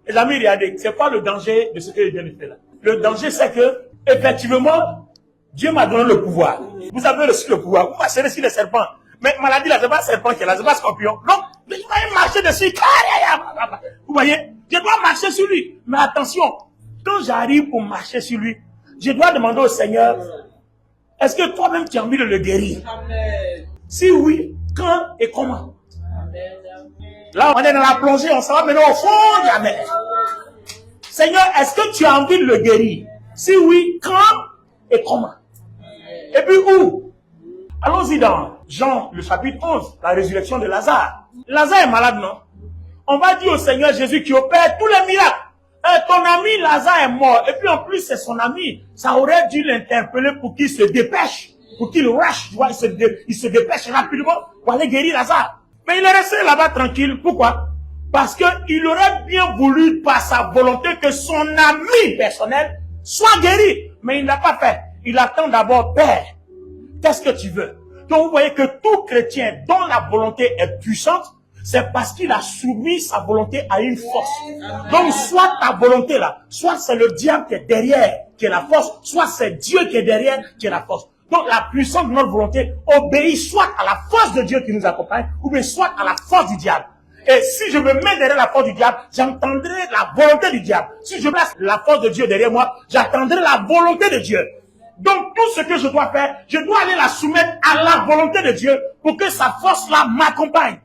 Les amis, regardez, c'est pas le danger de ce que je viens de faire là. Le danger, c'est que, effectivement, Dieu m'a donné le pouvoir. Vous avez reçu le pouvoir. Vous marchez sur les serpents. Mais maladie là, c'est pas serpent qui est là, c'est pas scorpion. Donc, je dois marcher dessus. Vous voyez? Je dois marcher sur lui. Mais attention, quand j'arrive pour marcher sur lui, je dois demander au Seigneur, est-ce que toi-même tu as envie de le guérir? Amen. Si oui, quand et comment? Amen. Là, on est dans la plongée, on s'en va maintenant au fond de la mer. Seigneur, est-ce que tu as envie de le guérir? Si oui, quand et comment? Et puis où? Allons-y dans Jean, le chapitre 11, la résurrection de Lazare. Lazare est malade, non? On va dire au Seigneur Jésus qui opère tous les miracles. Ton ami Lazare est mort. Et puis en plus, c'est son ami. Ça aurait dû l'interpeller pour qu'il se dépêche. Pour qu'il rush. Tu vois, il se dépêche rapidement pour aller guérir Lazare. Mais il est resté là-bas tranquille. Pourquoi? Parce qu'il aurait bien voulu, par sa volonté, que son ami personnel soit guéri. Mais il ne l'a pas fait. Il attend d'abord, Père, qu'est-ce que tu veux? Donc vous voyez que tout chrétien dont la volonté est puissante, c'est parce qu'il a soumis sa volonté à une force. Donc, soit ta volonté là, soit c'est le diable qui est derrière, qui est la force, soit c'est Dieu qui est derrière, qui est la force. Donc, la puissance de notre volonté obéit soit à la force de Dieu qui nous accompagne, ou bien soit à la force du diable. Et si je me mets derrière la force du diable, j'entendrai la volonté du diable. Si je place la force de Dieu derrière moi, j'attendrai la volonté de Dieu. Donc, tout ce que je dois faire, je dois aller la soumettre à la volonté de Dieu pour que sa force là m'accompagne.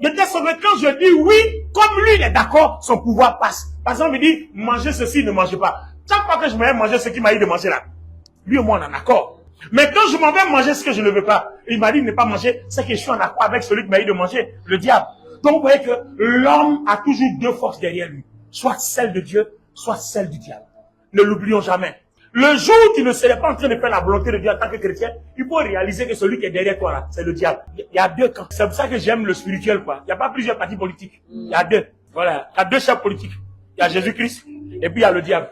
De telle sorte que quand je dis oui, comme lui il est d'accord, son pouvoir passe. Par exemple, il dit, mangez ceci, ne mangez pas. Chaque fois que je vais manger ce qu'il m'a dit de manger là, lui et moi on est en accord. Mais quand je m'en vais manger ce que je ne veux pas, il m'a dit de ne pas manger, c'est que je suis en accord avec celui qui m'a dit de manger, le diable. Donc vous voyez que l'homme a toujours deux forces derrière lui. Soit celle de Dieu, soit celle du diable. Ne l'oublions jamais. Le jour où tu ne serais pas en train de faire la volonté de Dieu en tant que chrétien, il faut réaliser que celui qui est derrière toi là, c'est le diable. Il y a deux camps. C'est pour ça que j'aime le spirituel, quoi. Il n'y a pas plusieurs partis politiques. Il y a deux. Voilà. Il y a deux chefs politiques. Il y a Jésus-Christ et puis il y a le diable.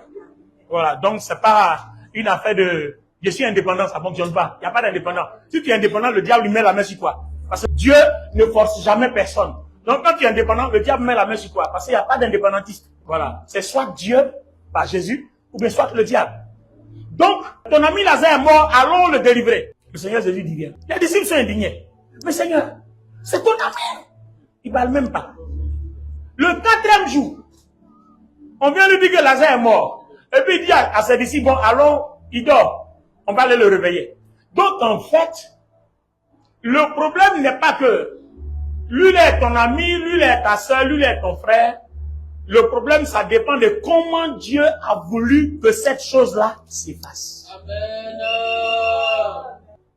Voilà. Donc c'est pas une affaire de je suis indépendant, ça fonctionne pas. Il n'y a pas d'indépendant. Si tu es indépendant, le diable lui met la main sur toi. Parce que Dieu ne force jamais personne. Donc quand tu es indépendant, le diable met la main sur toi. Parce qu'il n'y a pas d'indépendantiste. Voilà. C'est soit Dieu par Jésus ou bien soit le diable. Donc, ton ami Lazare est mort, allons le délivrer. Le Seigneur Jésus dit bien. Les disciples sont indignés. Mais Seigneur, c'est ton ami. Il ne parle même pas. Le 4e jour, on vient lui dire que Lazare est mort. Et puis il dit à ses disciples, bon, allons, il dort. On va aller le réveiller. Donc, en fait, le problème n'est pas que lui est ton ami, lui est ta soeur, lui est ton frère. Le problème, ça dépend de comment Dieu a voulu que cette chose-là s'efface. Amen.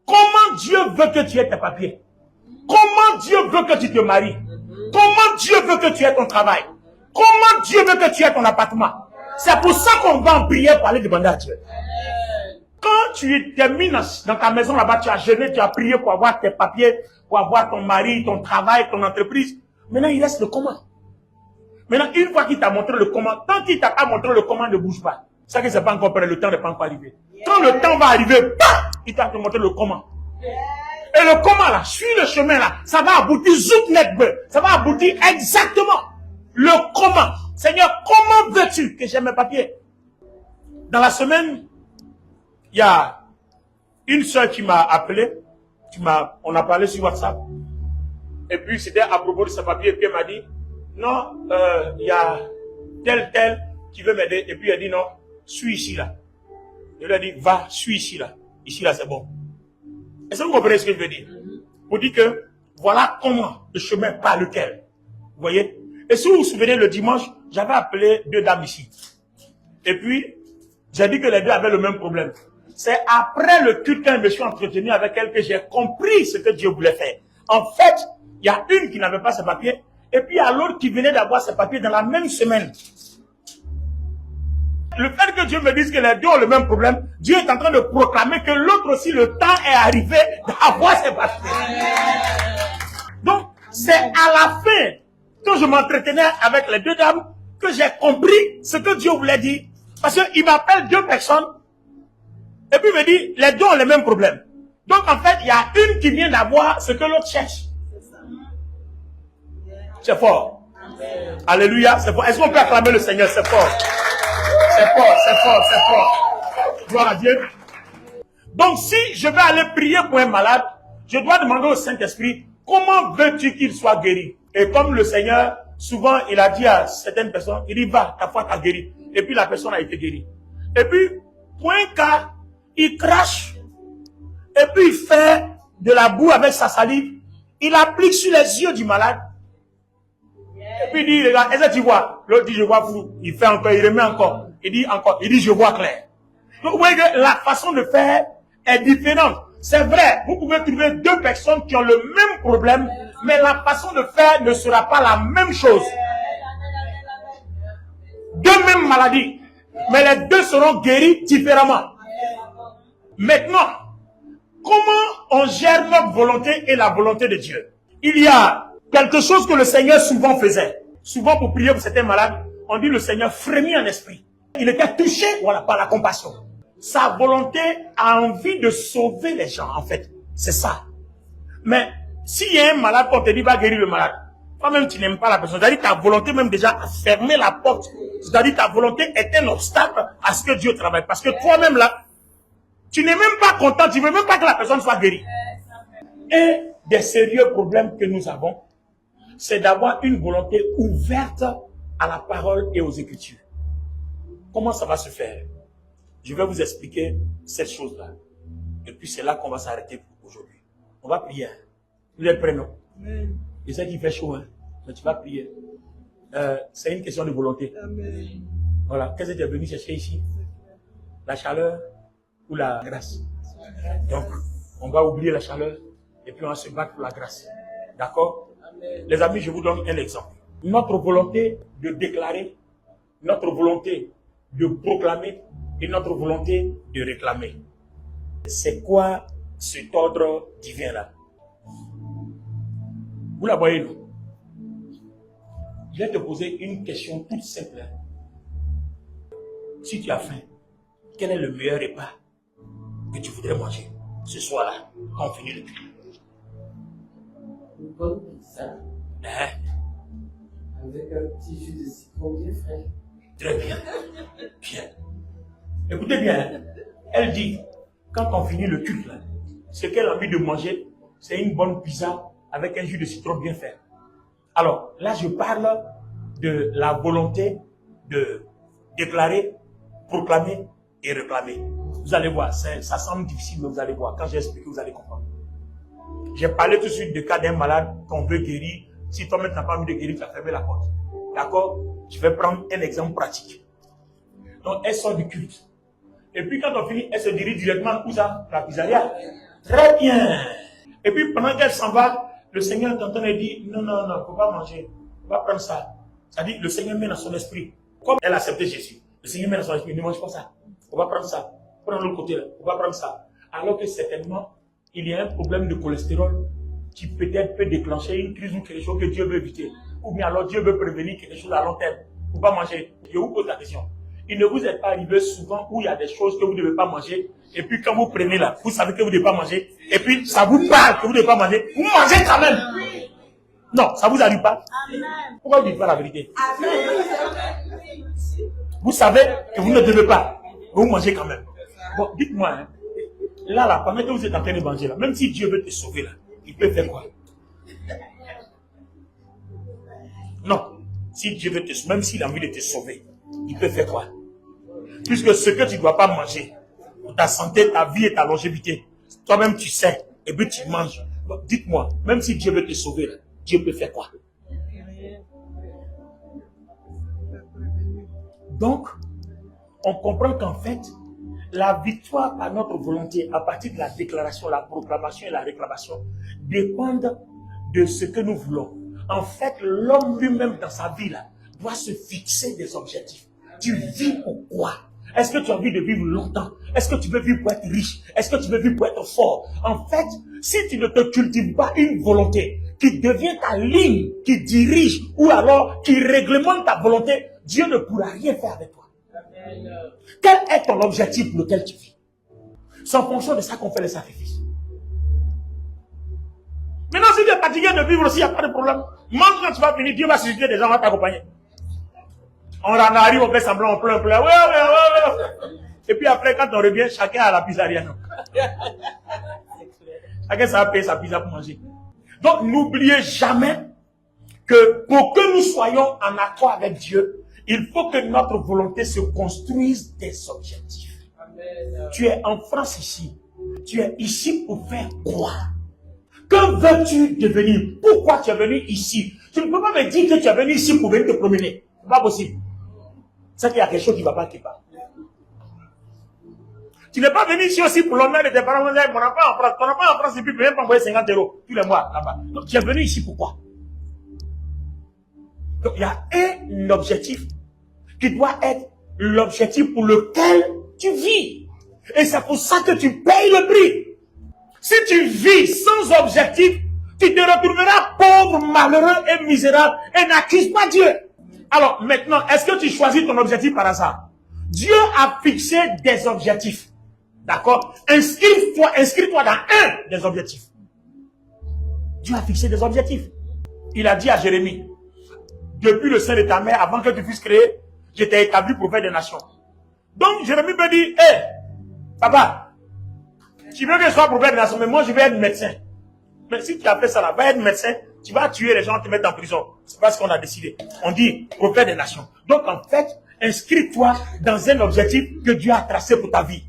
Comment Dieu veut que tu aies tes papiers? Comment Dieu veut que tu te maries? Comment Dieu veut que tu aies ton travail? Comment Dieu veut que tu aies ton appartement? C'est pour ça qu'on va en prière pour aller demander à Dieu. Quand tu termines dans ta maison là-bas, tu as jeûné, tu as prié pour avoir tes papiers, pour avoir ton mari, ton travail, ton entreprise. Maintenant, il reste le comment. Maintenant, une fois qu'il t'a montré le comment, tant qu'il t'a pas montré le comment, ne bouge pas. Ça que c'est pas encore prêt, le temps n'est pas encore arrivé. Quand le temps va arriver, bam, il t'a montré le comment. Et le comment là, suis le chemin là, ça va aboutir zout net, ça va aboutir exactement. Le comment. Seigneur, comment veux-tu que j'ai mes papiers? Dans la semaine, il y a une soeur qui m'a appelé, on a parlé sur WhatsApp, et puis c'était à propos de ses papiers, et puis elle m'a dit, non, il y a tel qui veut m'aider, et puis elle dit non, suis ici là. Je lui ai dit, va, suis ici là c'est bon. Est-ce que vous comprenez ce que je veux dire? Pour dire que, voilà comment le chemin par lequel, vous voyez? Et si vous vous souvenez, le dimanche, j'avais appelé 2 dames ici, et puis, j'ai dit que les 2 avaient le même problème. C'est après le culte que je me suis entretenu avec elle que j'ai compris ce que Dieu voulait faire. En fait, il y a une qui n'avait pas ses papiers, et puis il y a l'autre qui venait d'avoir ses papiers dans la même semaine. Le fait que Dieu me dise que les 2 ont le même problème, Dieu est en train de proclamer que l'autre aussi, le temps est arrivé d'avoir ses papiers. Donc, c'est à la fin, quand je m'entretenais avec les 2 dames, que j'ai compris ce que Dieu voulait dire. Parce qu'il m'appelle 2 personnes, et puis il me dit, les 2 ont les mêmes problèmes. Donc en fait, il y a une qui vient d'avoir ce que l'autre cherche. C'est fort. Amen. Alléluia, c'est fort. Est-ce qu'on peut acclamer le Seigneur? C'est fort. C'est fort, c'est fort, c'est fort. Gloire à Dieu. Donc si je vais aller prier pour un malade, je dois demander au Saint-Esprit, comment veux-tu qu'il soit guéri? Et comme le Seigneur, souvent, il a dit à certaines personnes, il dit, va, ta foi t'a guéri. Et puis la personne a été guérie. Et puis, pour un cas, il crache, et puis il fait de la boue avec sa salive, il applique sur les yeux du malade, et puis il dit, regarde, est-ce que tu vois? L'autre dit, je vois flou. Il fait encore, il remet encore. Il dit encore, il dit, je vois clair. Donc vous voyez que la façon de faire est différente. C'est vrai, vous pouvez trouver 2 personnes qui ont le même problème, mais la façon de faire ne sera pas la même chose. 2 mêmes maladies, mais les 2 seront guéris différemment. Maintenant, comment on gère notre volonté et la volonté de Dieu? Il y a quelque chose que le Seigneur souvent faisait. Souvent pour prier pour certains malades, on dit le Seigneur frémit en esprit. Il était touché, voilà, par la compassion. Sa volonté a envie de sauver les gens, en fait. C'est ça. Mais s'il y a un malade, on te dit va guérir le malade. Toi-même, tu n'aimes pas la personne. C'est-à-dire ta volonté même déjà a fermé la porte. C'est-à-dire ta volonté est un obstacle à ce que Dieu travaille. Parce que toi-même là, tu n'es même pas content, tu ne veux même pas que la personne soit guérie. Un des sérieux problèmes que nous avons, c'est d'avoir une volonté ouverte à la parole et aux Écritures. Comment ça va se faire? Je vais vous expliquer cette chose-là. Et puis c'est là qu'on va s'arrêter pour aujourd'hui. On va prier. Vous êtes prêts, non? Je sais qu'il fait chaud, hein? Mais tu vas prier. C'est une question de volonté. Amen. Voilà. Qu'est-ce que tu es venu chercher ici? La chaleur ou la grâce? Donc, on va oublier la chaleur et puis on va se battre pour la grâce. D'accord? Les amis, je vous donne un exemple. Notre volonté de déclarer, notre volonté de proclamer et notre volonté de réclamer. C'est quoi cet ordre divin là? Vous la voyez, non? Je vais te poser une question toute simple. Si tu as faim, quel est le meilleur repas que tu voudrais manger ce soir-là, quand on finit le culte? Une bonne pizza. Avec un petit jus de citron bien frais. Très bien. Bien. Écoutez bien. Elle dit, quand on finit le culte, là, ce qu'elle a envie de manger, c'est une bonne pizza avec un jus de citron bien fait. Alors, là, je parle de la volonté de déclarer, proclamer et réclamer. Vous allez voir, ça semble difficile, mais vous allez voir. Quand j'ai expliqué, vous allez comprendre. J'ai parlé tout de suite du cas d'un malade qu'on veut guérir. Si toi-même tu n'as pas envie de guérir, tu as fermé la porte. D'accord? Je vais prendre un exemple pratique. Donc, elle sort du culte. Et puis, quand on finit, elle se dirige directement où ça? La pizzeria. Très bien. Et puis, pendant qu'elle s'en va, le Seigneur t'entend et dit, non, non, non, il ne faut pas manger. On va prendre ça. C'est-à-dire, le Seigneur met dans son esprit. Comme elle a accepté Jésus, le Seigneur met dans son esprit, ne mange pas ça. On va prendre ça. Prends l'autre côté là. On va prendre ça. Alors que certainement, il y a un problème de cholestérol qui peut-être peut déclencher une crise ou quelque chose que Dieu veut éviter. Ou bien alors Dieu veut prévenir quelque chose à long terme. Vous ne pouvez pas manger. Je vous pose la question. Il ne vous est pas arrivé souvent où il y a des choses que vous ne devez pas manger. Et puis quand vous prenez là, vous savez que vous ne devez pas manger. Et puis ça vous parle que vous ne devez pas manger. Vous mangez quand même. Non, ça ne vous arrive pas. Pourquoi vous ne dites pas la vérité? Vous savez que vous ne devez pas. Vous mangez quand même. Bon, dites-moi, hein, là, pendant que vous êtes en train de manger, là, même si Dieu veut te sauver, là, il peut faire quoi? Non. Si Dieu veut te sauver, même s'il a envie de te sauver, il peut faire quoi? Puisque ce que tu ne dois pas manger, pour ta santé, ta vie et ta longévité, toi-même tu sais, et puis tu manges. Bon, dites-moi, même si Dieu veut te sauver, là, Dieu peut faire quoi? Donc, on comprend qu'en fait, la victoire par notre volonté, à partir de la déclaration, la proclamation et la réclamation, dépendent de ce que nous voulons. En fait, l'homme lui-même dans sa vie là, doit se fixer des objectifs. Tu vis pour quoi? Est-ce que tu as envie de vivre longtemps? Est-ce que tu veux vivre pour être riche? Est-ce que tu veux vivre pour être fort? En fait, si tu ne te cultives pas une volonté qui devient ta ligne, qui dirige ou alors qui réglemente ta volonté, Dieu ne pourra rien faire avec toi. Quel est ton objectif pour lequel tu vis? C'est en fonction de ça qu'on fait les sacrifices. Maintenant, si tu es fatigué de vivre aussi, il n'y a pas de problème. Même quand tu vas finir, Dieu va susciter des gens, va t'accompagner. On en arrive, on fait semblant, on pleure, ouais. Et puis après, quand on revient, chacun a la pizzeria. Chacun ça va payer sa pizza pour manger. Donc, n'oubliez jamais que pour que nous soyons en accord avec Dieu, il faut que notre volonté se construise des objectifs. Amen. Tu es en France ici. Tu es ici pour faire quoi? Que veux-tu devenir? Pourquoi tu es venu ici? Tu ne peux pas me dire que tu es venu ici pour venir te promener. Ce n'est pas possible. C'est qu'il y a quelque chose qui ne va pas quelque part. Tu n'es pas venu ici aussi pour l'honneur de tes parents. Mon enfant en France. Ton enfant en France, et puis même pas envoyer 50 € tous les mois là-bas. Donc tu es venu ici pourquoi? Donc il y a un objectif qui doit être l'objectif pour lequel tu vis. Et c'est pour ça que tu payes le prix. Si tu vis sans objectif, tu te retrouveras pauvre, malheureux et misérable et n'accuse pas Dieu. Alors maintenant, est-ce que tu choisis ton objectif par hasard? Dieu a fixé des objectifs. D'accord? Inscris-toi dans un des objectifs. Dieu a fixé des objectifs. Il a dit à Jérémie, depuis le sein de ta mère, avant que tu puisses créer, je t'ai établi pour faire des nations. Donc Jérémie peut dire, hé, papa, tu veux que je sois prophète des nations, mais moi je vais être médecin. Mais si tu as fait ça là, va être médecin, tu vas tuer les gens, te mettre en prison. C'est pas ce qu'on a décidé. On dit prophète des nations. Donc en fait, inscris-toi dans un objectif que Dieu a tracé pour ta vie.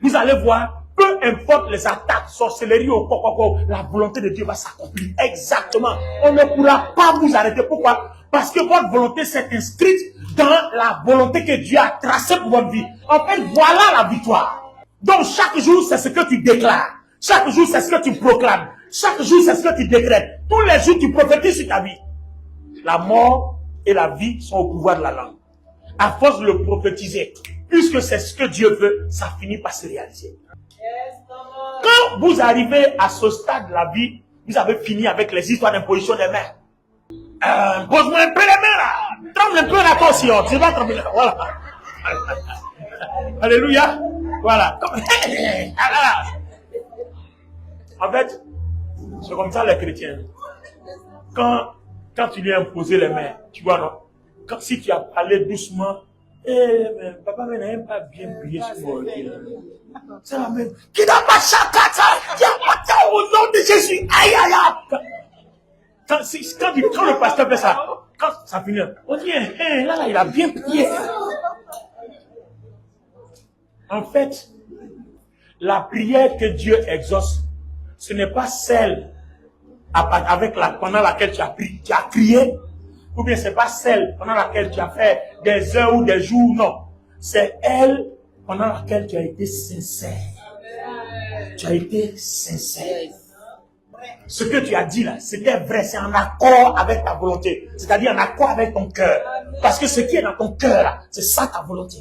Vous allez voir, peu importe les attaques, sorcellerie ou quoi, la volonté de Dieu va s'accomplir. Exactement. On ne pourra pas vous arrêter. Pourquoi? Parce que votre volonté s'est inscrite dans la volonté que Dieu a tracée pour votre vie. En fait, voilà la victoire. Donc chaque jour, c'est ce que tu déclares. Chaque jour, c'est ce que tu proclames. Chaque jour, c'est ce que tu décrètes. Tous les jours, tu prophétises sur ta vie. La mort et la vie sont au pouvoir de la langue. À force de le prophétiser, puisque c'est ce que Dieu veut, ça finit par se réaliser. Quand vous arrivez à ce stade de la vie, vous avez fini avec les histoires d'imposition des mains. Pose-moi un peu les mains là. Tremble un peu là, toi aussi. Tu vas trembler là. Voilà. Alléluia. Voilà. En fait, c'est comme ça les chrétiens. Quand tu lui as imposé les mains, tu vois, non? Si tu as parlé doucement, mais papa n'a pas bien prié sur moi. C'est la même. Qui n'a pas chacata, qui n'a pas au nom de Jésus. Aïe, aïe, aïe. Quand le pasteur fait ça, quand ça finit, on dit, là, il a bien prié. En fait, la prière que Dieu exauce, ce n'est pas celle pendant laquelle tu as crié, ou bien c'est pas celle pendant laquelle tu as fait des heures ou des jours, non. C'est elle pendant laquelle tu as été sincère. Tu as été sincère. Ce que tu as dit là, c'était vrai, c'est en accord avec ta volonté, c'est-à-dire en accord avec ton cœur. Parce que ce qui est dans ton cœur, là, c'est ça ta volonté.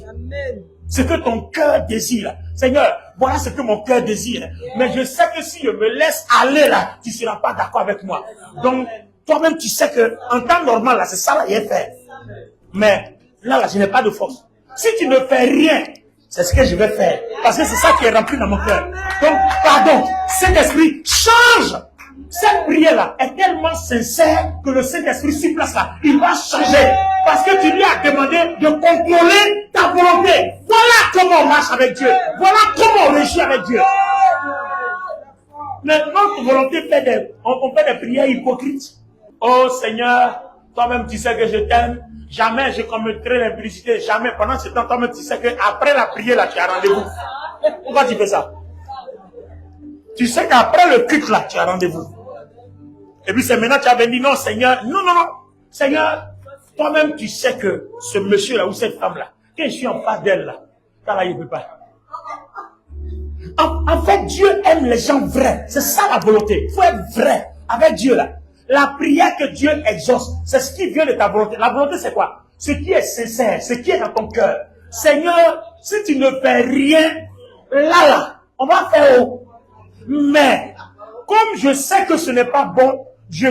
Ce que ton cœur désire. Seigneur, voilà ce que mon cœur désire. Mais je sais que si je me laisse aller là, tu ne seras pas d'accord avec moi. Donc, toi-même, tu sais que en temps normal, là, c'est ça là, il est fait. Mais là, je n'ai pas de force. Si tu ne fais rien, c'est ce que je vais faire. Parce que c'est ça qui est rempli dans mon cœur. Donc, pardon, Saint-Esprit, change. Cette prière-là est tellement sincère que le Saint-Esprit sur place là, il va changer. Parce que tu lui as demandé de contrôler ta volonté. Voilà comment on marche avec Dieu. Voilà comment on réagit avec Dieu. Mais notre volonté on fait des prières hypocrites. Oh Seigneur, toi-même tu sais que je t'aime. Jamais je commettrai l'impudicité. Jamais. Pendant ce temps, toi-même tu sais qu'après la prière là, tu as rendez-vous. Pourquoi tu fais ça? Tu sais qu'après le culte là, tu as rendez-vous. Et puis c'est maintenant que tu as dit non Seigneur, non. Seigneur, toi-même tu sais que ce monsieur là ou cette femme là, quand je suis en face d'elle là, là il ne peut pas. En fait, Dieu aime les gens vrais. C'est ça la volonté. Il faut être vrai avec Dieu là. La prière que Dieu exauce, c'est ce qui vient de ta volonté. La volonté c'est quoi? Ce qui est sincère, ce qui est dans ton cœur. Seigneur, si tu ne fais rien, là, on va faire haut. Mais, comme je sais que ce n'est pas bon, je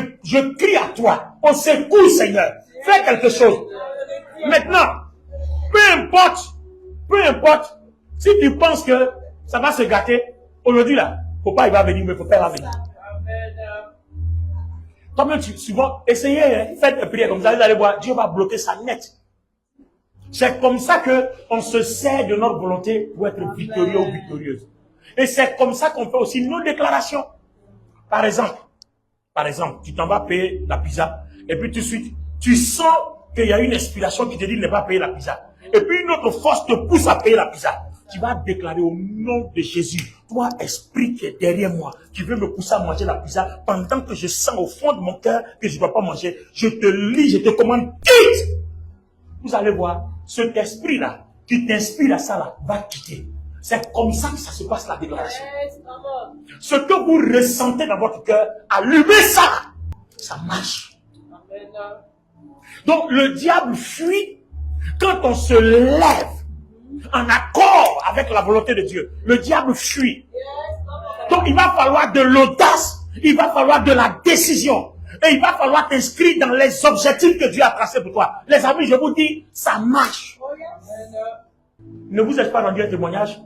crie à toi. Au secours, Seigneur. Fais quelque chose. Maintenant, peu importe, si tu penses que ça va se gâter, aujourd'hui là, faut pas, il va venir, mais faut pas venir. Toi-même, souvent, essayez, faites une prière comme ça, vous allez voir, Dieu va bloquer ça net. C'est comme ça que on se sert de notre volonté pour être victorieux ou victorieuse. Et c'est comme ça qu'on fait aussi nos déclarations. Par exemple, tu t'en vas payer la pizza, et puis tout de suite, tu sens qu'il y a une inspiration qui te dit de ne pas payer la pizza. Et puis une autre force te pousse à payer la pizza. Tu vas déclarer au nom de Jésus, toi, esprit qui est derrière moi, qui veut me pousser à manger la pizza, pendant que je sens au fond de mon cœur que je ne dois pas manger, je te lis, je te commande, quitte! Vous allez voir, cet esprit-là, qui t'inspire à ça, là, va quitter. C'est comme ça que ça se passe, la déclaration. Ce que vous ressentez dans votre cœur, allumez ça. Ça marche. Donc, le diable fuit quand on se lève en accord avec la volonté de Dieu. Le diable fuit. Donc, il va falloir de l'audace. Il va falloir de la décision. Et il va falloir t'inscrire dans les objectifs que Dieu a tracés pour toi. Les amis, je vous dis, ça marche. Ne vous êtes pas rendu un témoignage?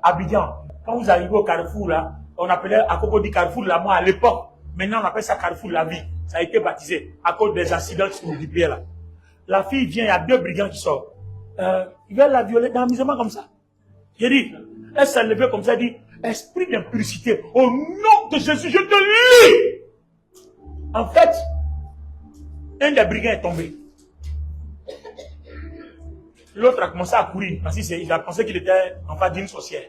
Abidjan, quand vous arrivez au Carrefour, là, on appelait à Cocody Carrefour la mort à l'époque. Maintenant, on appelle ça Carrefour la vie. Ça a été baptisé à cause des accidents qui se multiplient là. La fille vient, il y a 2 brigands qui sortent. Ils veulent la violer dans l'amusement comme ça. J'ai dit, elle s'est levée comme ça, elle dit, esprit d'impudicité, au nom de Jésus, je te lis. En fait, un des brigands est tombé. L'autre a commencé à courir parce qu'il a pensé qu'il était en face d'une sorcière.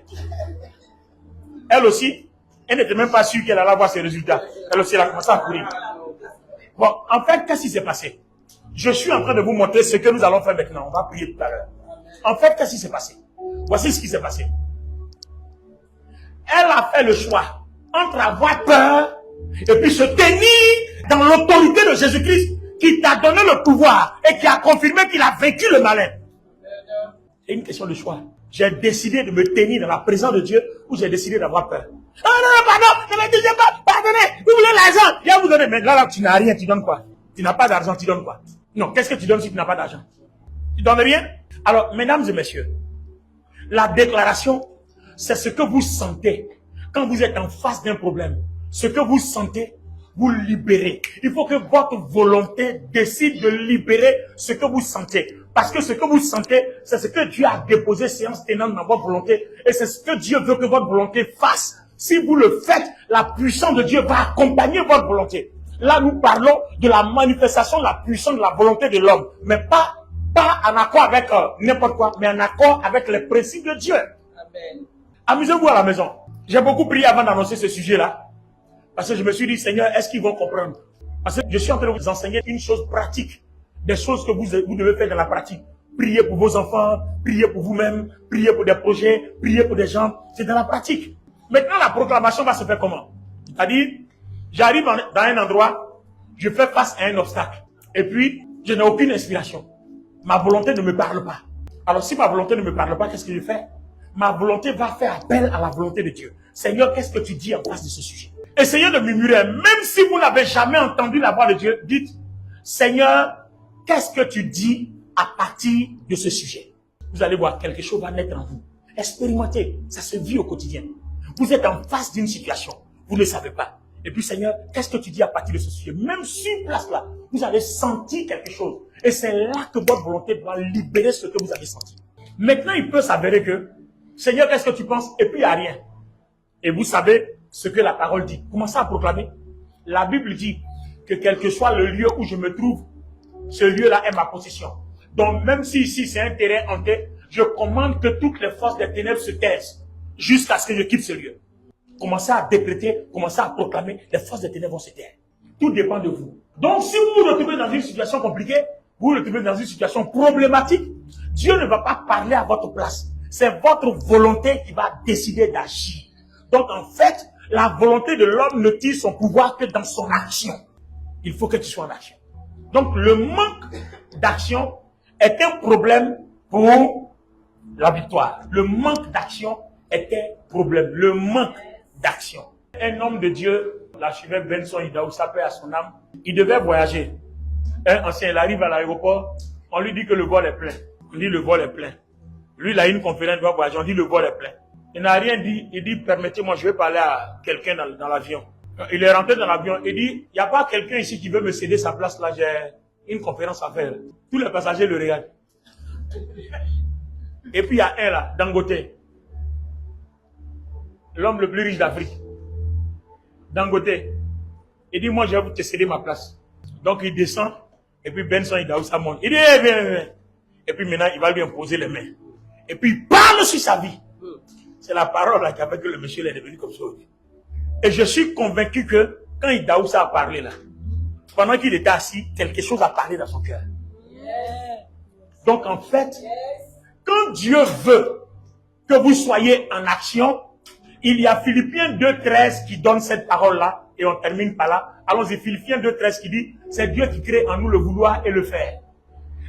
Elle aussi, elle n'était même pas sûre qu'elle allait avoir ses résultats. Elle aussi, elle a commencé à courir. Bon, en fait, qu'est-ce qui s'est passé? Je suis en train de vous montrer ce que nous allons faire maintenant. On va prier tout à l'heure. En fait, qu'est-ce qui s'est passé? Voici ce qui s'est passé. Elle a fait le choix entre avoir peur et puis se tenir dans l'autorité de Jésus-Christ qui t'a donné le pouvoir et qui a confirmé qu'il a vaincu le malin. C'est une question de choix. J'ai décidé de me tenir dans la présence de Dieu ou j'ai décidé d'avoir peur. Oh non, pardon, ne me disais pas, pardonnez, vous voulez l'argent, viens vous donner. Mais là, tu n'as rien, tu donnes quoi? Tu n'as pas d'argent, tu donnes quoi? Non, qu'est-ce que tu donnes si tu n'as pas d'argent? Tu donnes rien? Alors, mesdames et messieurs, la déclaration, c'est ce que vous sentez quand vous êtes en face d'un problème. Ce que vous sentez, vous libérez. Il faut que votre volonté décide de libérer ce que vous sentez. Parce que ce que vous sentez, c'est ce que Dieu a déposé séance tenante dans votre volonté. Et c'est ce que Dieu veut que votre volonté fasse. Si vous le faites, la puissance de Dieu va accompagner votre volonté. Là, nous parlons de la manifestation de la puissance de la volonté de l'homme. Mais pas en accord avec n'importe quoi, mais en accord avec les principes de Dieu. Amen. Amusez-vous à la maison. J'ai beaucoup prié avant d'annoncer ce sujet-là. Parce que je me suis dit, Seigneur, est-ce qu'ils vont comprendre? Parce que je suis en train de vous enseigner une chose pratique. Des choses que vous devez faire dans la pratique. Prier pour vos enfants, prier pour vous-même, prier pour des projets, prier pour des gens. C'est dans la pratique. Maintenant, la proclamation va se faire comment? C'est-à-dire, j'arrive dans un endroit, je fais face à un obstacle. Et puis, je n'ai aucune inspiration. Ma volonté ne me parle pas. Alors si ma volonté ne me parle pas, qu'est-ce que je fais? Ma volonté va faire appel à la volonté de Dieu. Seigneur, qu'est-ce que tu dis en face de ce sujet? Essayez de murmurer. Même si vous n'avez jamais entendu la voix de Dieu, dites, Seigneur, qu'est-ce que tu dis à partir de ce sujet? Vous allez voir, quelque chose va naître en vous. Expérimentez, ça se vit au quotidien. Vous êtes en face d'une situation, vous ne le savez pas. Et puis Seigneur, qu'est-ce que tu dis à partir de ce sujet? Même sur place là, vous allez sentir quelque chose. Et c'est là que votre volonté doit libérer ce que vous avez senti. Maintenant, il peut s'avérer que, Seigneur, qu'est-ce que tu penses? Et puis il n'y a rien. Et vous savez ce que la parole dit. Commencez à proclamer. La Bible dit que quel que soit le lieu où je me trouve, ce lieu-là est ma possession. Donc même si ici c'est un terrain hanté, je commande que toutes les forces des ténèbres se taisent jusqu'à ce que je quitte ce lieu. Commencez à décréter, commencez à proclamer, les forces des ténèbres vont se taire. Tout dépend de vous. Donc si vous vous retrouvez dans une situation compliquée, vous vous retrouvez dans une situation problématique, Dieu ne va pas parler à votre place. C'est votre volonté qui va décider d'agir. Donc en fait, la volonté de l'homme ne tire son pouvoir que dans son action. Il faut que tu sois en action. Donc le manque d'action est un problème pour la victoire. Le manque d'action est un problème. Le manque d'action. Un homme de Dieu, l'archevêque Benson Idaoussa, paix à son âme, il devait voyager. Un ancien, il arrive à l'aéroport, on lui dit que le vol est plein. On dit le vol est plein. Lui, il a une conférence, il doit voyager, on dit le vol est plein. Il n'a rien dit, il dit permettez-moi, je vais parler à quelqu'un dans l'avion. Il est rentré dans l'avion, il dit, il n'y a pas quelqu'un ici qui veut me céder sa place là, j'ai une conférence à faire. Tous les passagers le regardent. Et puis il y a un là, Dangote. L'homme le plus riche d'Afrique. Dangote. Il dit, moi je vais vous te céder ma place. Donc il descend, et puis Benson Idaoussa monte. Il dit, viens. Et puis maintenant, il va lui imposer les mains. Et puis il parle sur sa vie. C'est la parole là qui a fait que le monsieur est devenu comme ça. Et je suis convaincu que quand Idaoussa a parlé là, pendant qu'il était assis, quelque chose a parlé dans son cœur. Donc en fait, quand Dieu veut que vous soyez en action, il y a Philippiens 2.13 qui donne cette parole-là, et on termine par là. Allons-y, Philippiens 2.13 qui dit, c'est Dieu qui crée en nous le vouloir et le faire.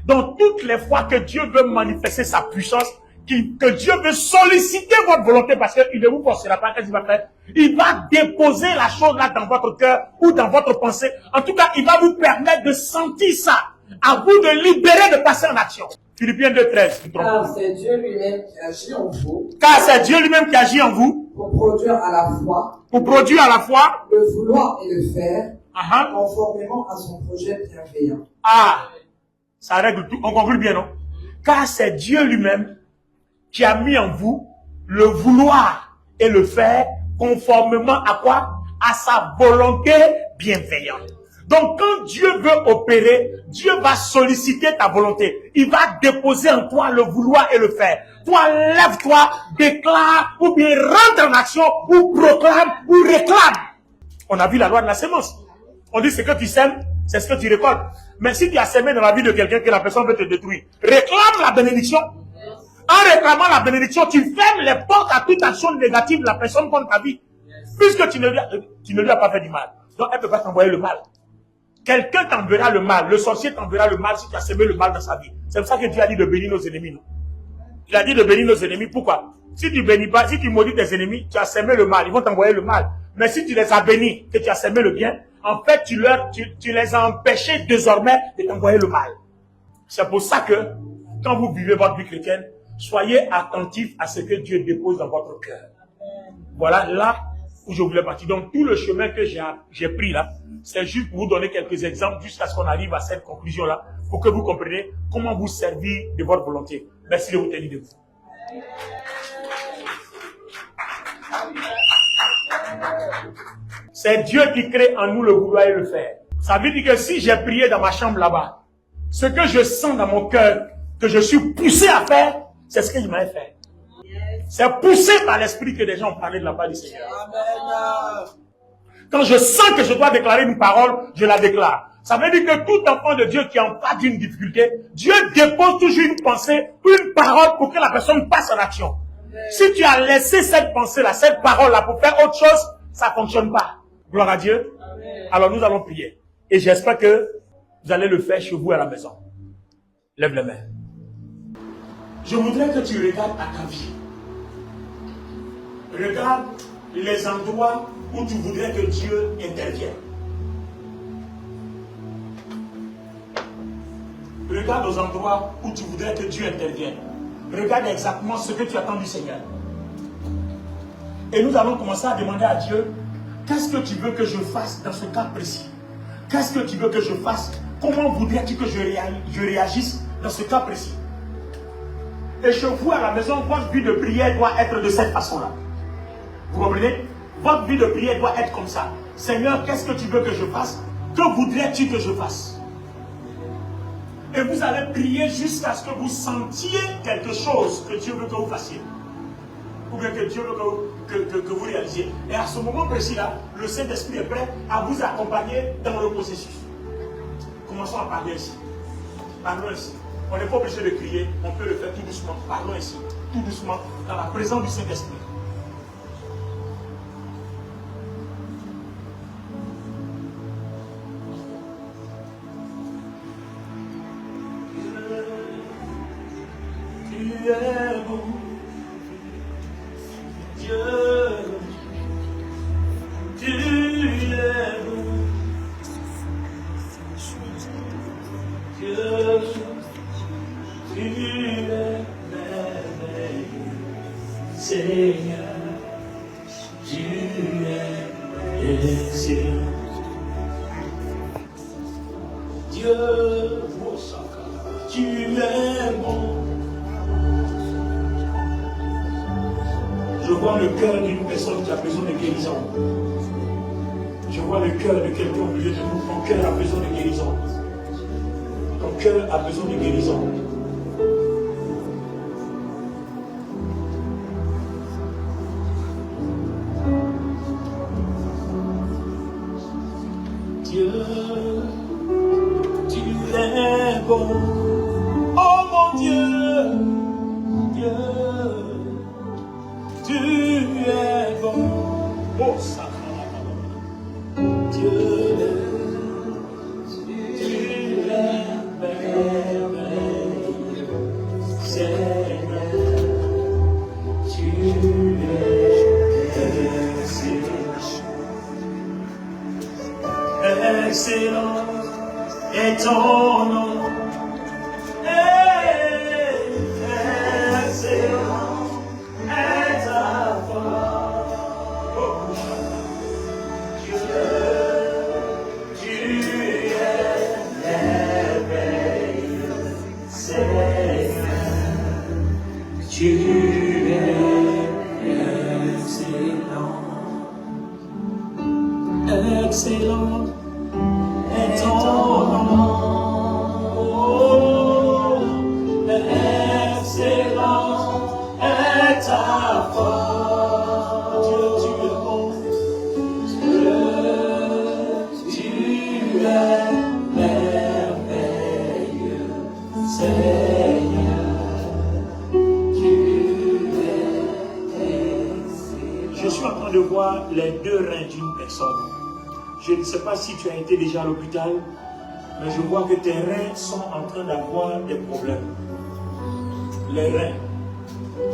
Donc toutes les fois que Dieu veut manifester sa puissance, que Dieu veut solliciter votre volonté, parce qu'il ne vous forcera pas, qu'est-ce qu'il va faire? Il va déposer la chose là dans votre cœur ou dans votre pensée. En tout cas, il va vous permettre de sentir ça. À vous de libérer, de passer en action. Philippiens 2.13. Car c'est Dieu lui-même qui agit en vous. Car c'est Dieu lui-même qui agit en vous. Pour produire à la fois. Pour produire à la fois. Le vouloir et le faire. Conformément à son projet bienveillant. Ah. Ça règle tout. On conclut bien, non? Car c'est Dieu lui-même qui a mis en vous le vouloir et le faire conformément à quoi? À sa volonté bienveillante. Donc quand Dieu veut opérer, Dieu va solliciter ta volonté. Il va déposer en toi le vouloir et le faire. Toi, lève-toi, déclare, ou bien rentre en action, ou proclame, ou réclame. On a vu la loi de la sémence. On dit ce que tu sèmes, c'est ce que tu récoltes. Mais si tu as sémé dans la vie de quelqu'un que la personne veut te détruire, réclame la bénédiction. En réclamant la bénédiction, tu fermes les portes à toute action négative de la personne contre ta vie. Puisque tu ne lui as pas fait du mal. Donc elle ne peut pas t'envoyer le mal. Quelqu'un t'enverra le mal. Le sorcier t'enverra le mal si tu as semé le mal dans sa vie. C'est pour ça que Dieu a dit de bénir nos ennemis. Non? Il a dit de bénir nos ennemis. Pourquoi? Si tu bénis pas, si tu maudis tes ennemis, tu as semé le mal. Ils vont t'envoyer le mal. Mais si tu les as bénis, que tu as semé le bien, en fait, tu les as empêchés désormais de t'envoyer le mal. C'est pour ça que, quand vous vivez votre vie chrétienne, soyez attentifs à ce que Dieu dépose dans votre cœur. Voilà là où je voulais partir. Donc tout le chemin que j'ai pris là, c'est juste pour vous donner quelques exemples jusqu'à ce qu'on arrive à cette conclusion-là, pour que vous compreniez comment vous servir de votre volonté. Merci de vous tenir debout. C'est Dieu qui crée en nous le vouloir et le faire. Ça veut dire que si j'ai prié dans ma chambre là-bas, ce que je sens dans mon cœur, que je suis poussé à faire, c'est ce que je m'avais fait. C'est poussé par l'esprit que des gens ont parlé de la part du Seigneur. Amen. Quand je sens que je dois déclarer une parole, je la déclare. Ça veut dire que tout enfant de Dieu qui est en face d'une difficulté, Dieu dépose toujours une pensée, une parole pour que la personne passe en action. Amen. Si tu as laissé cette pensée-là, cette parole-là pour faire autre chose, ça ne fonctionne pas. Gloire à Dieu. Amen. Alors nous allons prier. Et j'espère que vous allez le faire chez vous à la maison. Lève les mains. Je voudrais que tu regardes à ta vie. Regarde les endroits où tu voudrais que Dieu intervienne. Regarde aux endroits où tu voudrais que Dieu intervienne. Regarde exactement ce que tu attends du Seigneur. Et nous allons commencer à demander à Dieu, qu'est-ce que tu veux que je fasse dans ce cas précis? Qu'est-ce que tu veux que je fasse? Comment voudrais-tu que je réagisse dans ce cas précis? Et chez vous à la maison, votre vie de prière doit être de cette façon-là. Vous comprenez? Votre vie de prière doit être comme ça. Seigneur, qu'est-ce que tu veux que je fasse? Que voudrais-tu que je fasse? Et vous allez prier jusqu'à ce que vous sentiez quelque chose que Dieu veut que vous fassiez. Ou bien que Dieu veut que vous réalisiez. Et à ce moment précis-là, le Saint-Esprit est prêt à vous accompagner dans le processus. Commençons à parler ici. Parlons ici. On n'est pas obligé de crier, on peut le faire tout doucement. Parlons ici, tout doucement, dans la présence du Saint-Esprit. Tu es bon, Dieu, tu es bon, Dieu, tu es merveilleux, Seigneur, tu es excellent, Dieu, tu es bon. Je vois le cœur d'une personne qui a besoin de guérison. Je vois le cœur de quelqu'un au milieu de nous. Ton cœur a besoin de guérison. Ton cœur a besoin de guérison. Dieu, tu es bon. Oh mon Dieu, Dieu. Tu es bon, oh sacré Dieu, tu es merveilleux, Seigneur, tu es excellent, excellent est ton nom, excellent. Tu es excellent, excellent est ton nom. Oh, excellent est ta force. Dieu, tu es bon. Dieu, tu es merveilleux, Seigneur. Je suis en train de voir les deux reins d'une personne. Je ne sais pas si tu as été déjà à l'hôpital, mais je vois que tes reins sont en train d'avoir des problèmes. Les reins,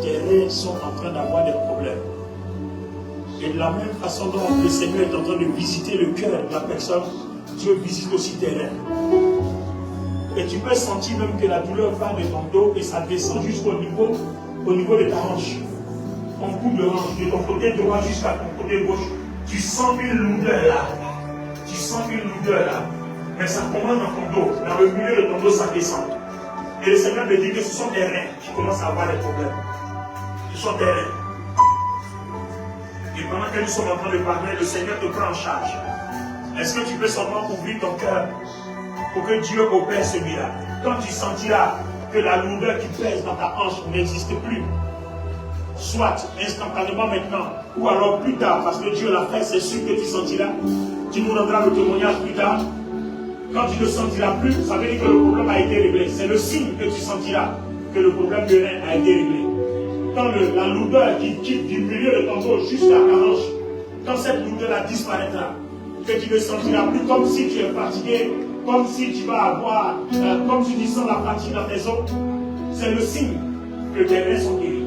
tes reins sont en train d'avoir des problèmes. Et de la même façon dont le Seigneur est en train de visiter le cœur de la personne, Dieu visite aussi tes reins. Et tu peux sentir même que la douleur va de ton dos et ça descend jusqu'au niveau de ta hanche. Ton bout de hanche, de ton côté droit jusqu'à ton côté gauche, tu sens une lourdeur là. Tu sens une lourdeur là. Mais ça commence dans ton dos. Dans le milieu de ton dos, ça descend. Et le Seigneur me dit que ce sont tes reins qui commencent à avoir des problèmes. Ce sont tes reins. Et pendant que nous sommes en train de parler, le Seigneur te prend en charge. Est-ce que tu peux seulement ouvrir ton cœur pour que Dieu opère ce miracle? Quand tu sentiras que la lourdeur qui pèse dans ta hanche n'existe plus, soit instantanément maintenant, ou alors plus tard, parce que Dieu l'a fait, c'est sûr que tu sentiras. Tu nous rendras le témoignage plus tard. Quand tu ne sentiras plus, ça veut dire que le problème a été réglé. C'est le signe que tu sentiras que le problème de rein a été réglé. Quand la lourdeur qui quitte du milieu de ton dos jusqu'à ta hanche, quand cette lourdeur disparaîtra, que tu ne sentiras plus comme si tu es fatigué comme si tu vas avoir, comme tu dis, sans la fatigue dans tes os, c'est le signe que tes reins sont guéris.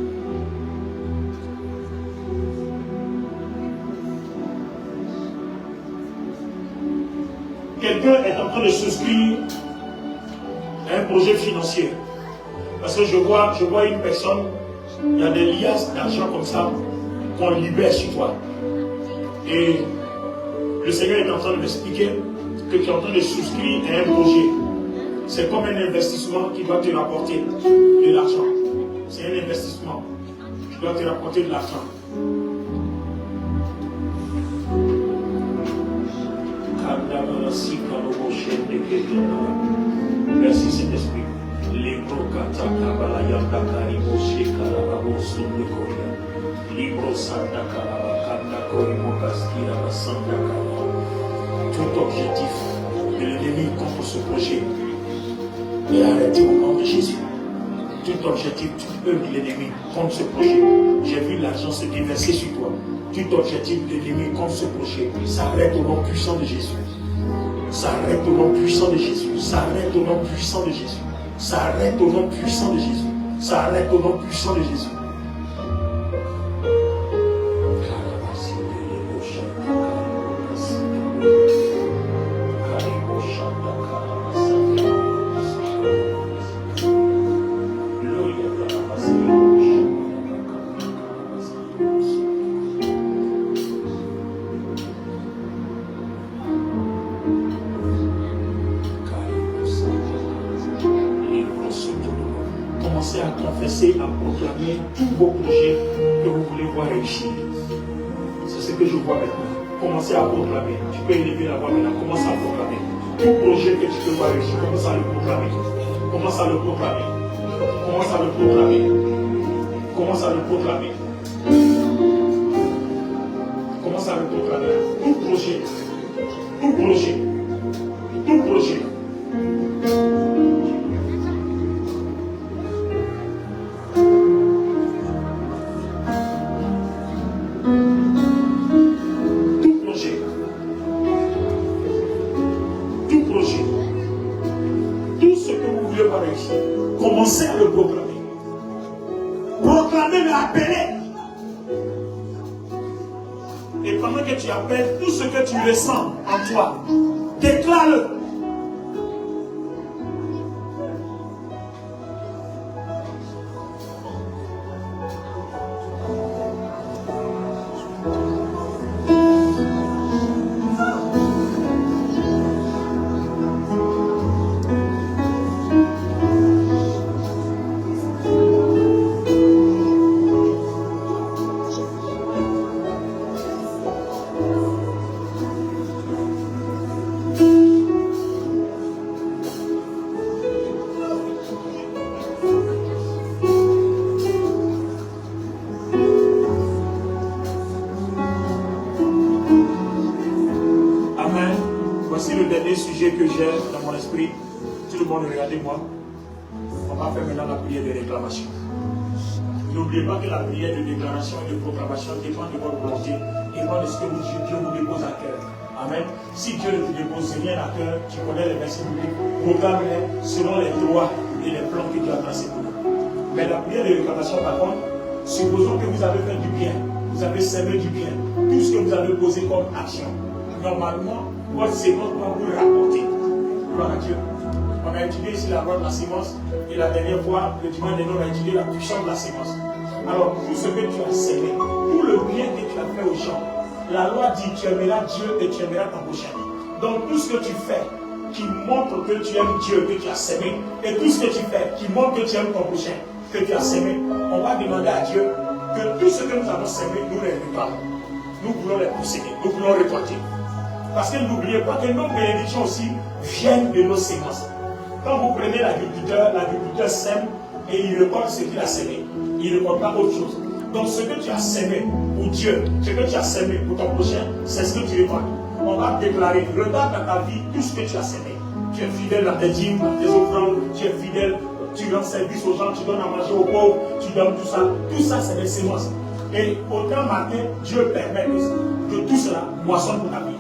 Quelqu'un est en train de souscrire à un projet financier. Parce que je vois une personne, il y a des liasses d'argent comme ça qu'on libère sur toi. Et le Seigneur est en train de m'expliquer que tu es en train de souscrire à un projet. C'est comme un investissement qui doit te rapporter de l'argent. C'est un investissement qui doit te rapporter de l'argent. Merci Saint-Esprit. Tout objectif de l'ennemi contre ce projet est arrêté au nom de Jésus. Tout objectif, tout œuvre de l'ennemi contre ce projet. J'ai vu l'argent se déverser sur toi. Tout objectif de l'ennemi contre ce projet s'arrête au nom puissant de Jésus. S'arrête au nom puissant de Jésus. S'arrête au nom puissant de Jésus. S'arrête au nom puissant de Jésus. S'arrête au nom puissant de Jésus. À proclamer tous vos projets que vous voulez voir réussir. C'est ce que je vois maintenant. Commencez à proclamer. Tu peux élever la voix maintenant. Commence à proclamer. Tout projet que tu peux voir réussir, commence à le proclamer. Commence à le proclamer. Commence à le proclamer. Commence à le proclamer. Commence à le proclamer. Tout projet. Tout projet. Tout projet. Commencez à le proclamer. Proclamer, mais appelez. Et pendant que tu appelles, tout ce que tu ressens en toi, déclare-le. Que j'ai dans mon esprit, tout le monde regardez-moi. On va faire maintenant la prière de réclamation. N'oubliez pas que la prière de déclaration et de proclamation dépend de votre volonté, dépend de ce que Dieu vous dépose à cœur. Amen. Si Dieu ne vous dépose rien à cœur, tu connais les versets bibliques, proclame-les selon les droits et les plans que Dieu a tracés pour vous. Mais la prière de réclamation, par contre, supposons que vous avez fait du bien, vous avez servi du bien, tout ce que vous avez posé comme action. Normalement, votre sémence va vous rapporter. Gloire à Dieu. On a étudié ici la loi de la sémence et la dernière fois, le dimanche dernier, on a étudié la puissance de la sémence. Alors, tout ce que tu as sémé, tout le bien que tu as fait aux gens, la loi dit tu aimeras Dieu et tu aimeras ton prochain. Donc, tout ce que tu fais qui montre que tu aimes Dieu, que tu as sémé, et tout ce que tu fais qui montre que tu aimes ton prochain, que tu as sémé, on va demander à Dieu que tout ce que nous avons sémé, nous les réclamons. Nous voulons les posséder, nous voulons récolter. Parce que n'oubliez pas que nos bénédictions aussi viennent de nos sémences. Quand vous prenez l'agriculteur sème et il récolte ce qu'il a sémé. Il ne récolte pas autre chose. Donc ce que tu as sémé pour Dieu, ce que tu as sémé pour ton prochain, c'est ce que tu récoltes. On va déclarer, regarde dans ta vie tout ce que tu as sémé. Tu es fidèle dans tes dîmes, dans tes offrandes, tu es fidèle, tu rends service aux gens, tu donnes à manger aux pauvres, tu donnes tout ça. Tout ça, c'est des sémences. Et autant matin, Dieu permet que tout cela moissonne pour ta vie.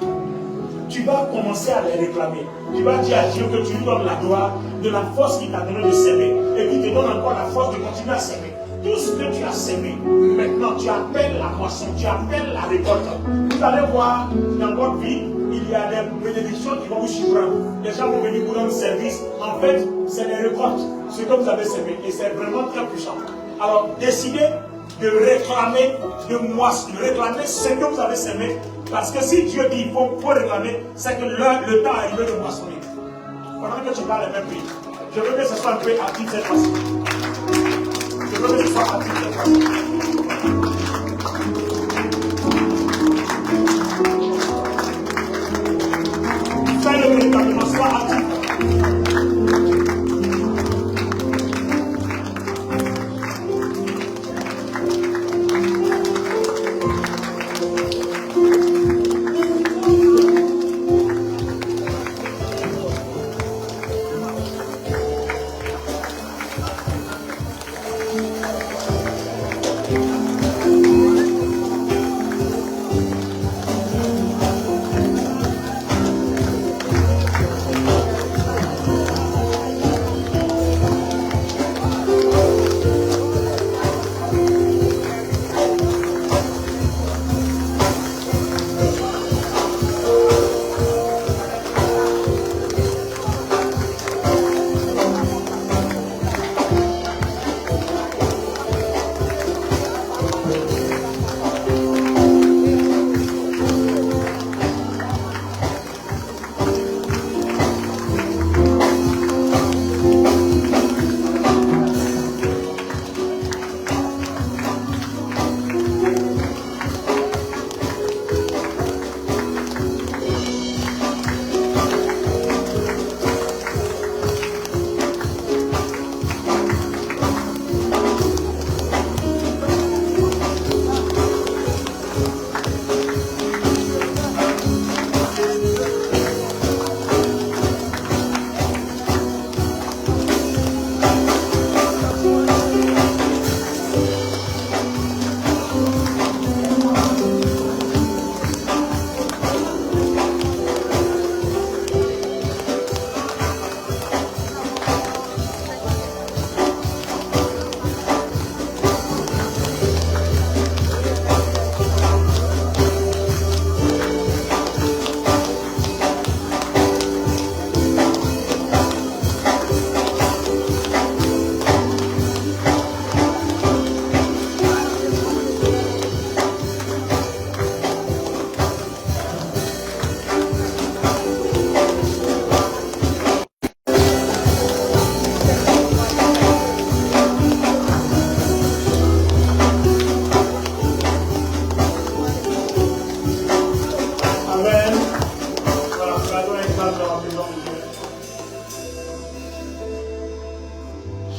tu vas commencer à les réclamer. Tu vas dire à Dieu que tu lui donnes la gloire de la force qu'il t'a donné de s'aimer et qu'il te donne encore la force de continuer à s'aimer. Tout ce que tu as sémé, maintenant tu appelles la moisson, tu appelles la récolte. Vous allez voir dans votre vie, il y a des bénédictions qui vont vous suivre. Les gens vont venir vous rendre service. En fait, c'est des récoltes, ce que vous avez sémé. Et c'est vraiment très puissant. Alors, décidez de réclamer, de réclamer ce que vous avez sémé. Parce que si Dieu dit qu'il faut réclamer, c'est que le temps est arrivé de moissonner. Pendant que tu parles les mêmes prix, je veux que ce soit un peu actif cette fois-ci. Je veux que ce soit actif cette fois-ci. Fais-le véritablement, sois actif.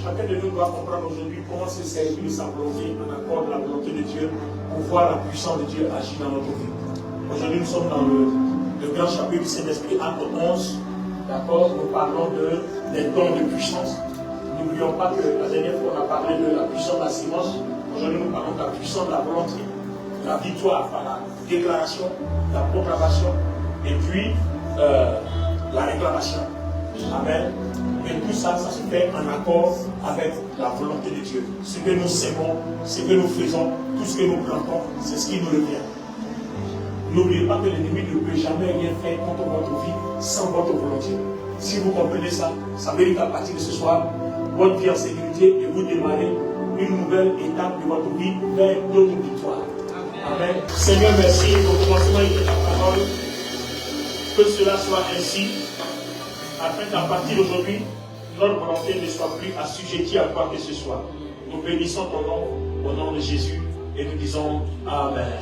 Chacun de nous doit comprendre aujourd'hui comment se servir de sa volonté en accord de la volonté de Dieu pour voir la puissance de Dieu agir dans notre vie. Aujourd'hui, nous sommes dans le grand chapitre du Saint-Esprit, acte 11. D'accord, nous parlons des dons de puissance. N'oublions pas que la dernière fois, on a parlé de la puissance de la sémence. Aujourd'hui, nous parlons de la puissance de la volonté, de la victoire par la déclaration, la proclamation et puis la réclamation. Amen. Et tout ça, ça se fait en accord avec la volonté de Dieu. Ce que nous sémons, ce que nous faisons, tout ce que nous plantons, c'est ce qui nous revient. N'oubliez pas que l'ennemi ne peut jamais rien faire contre votre vie sans votre volonté. Si vous comprenez ça, ça veut dire qu'à partir de ce soir, votre vie en sécurité et vous démarrez une nouvelle étape de votre vie vers d'autres victoires. Amen. Seigneur, merci au commencement de ta parole. Que cela soit ainsi, afin qu'à partir d'aujourd'hui, notre volonté ne soit plus assujettie à quoi que ce soit. Nous bénissons ton nom au nom de Jésus et nous disons Amen.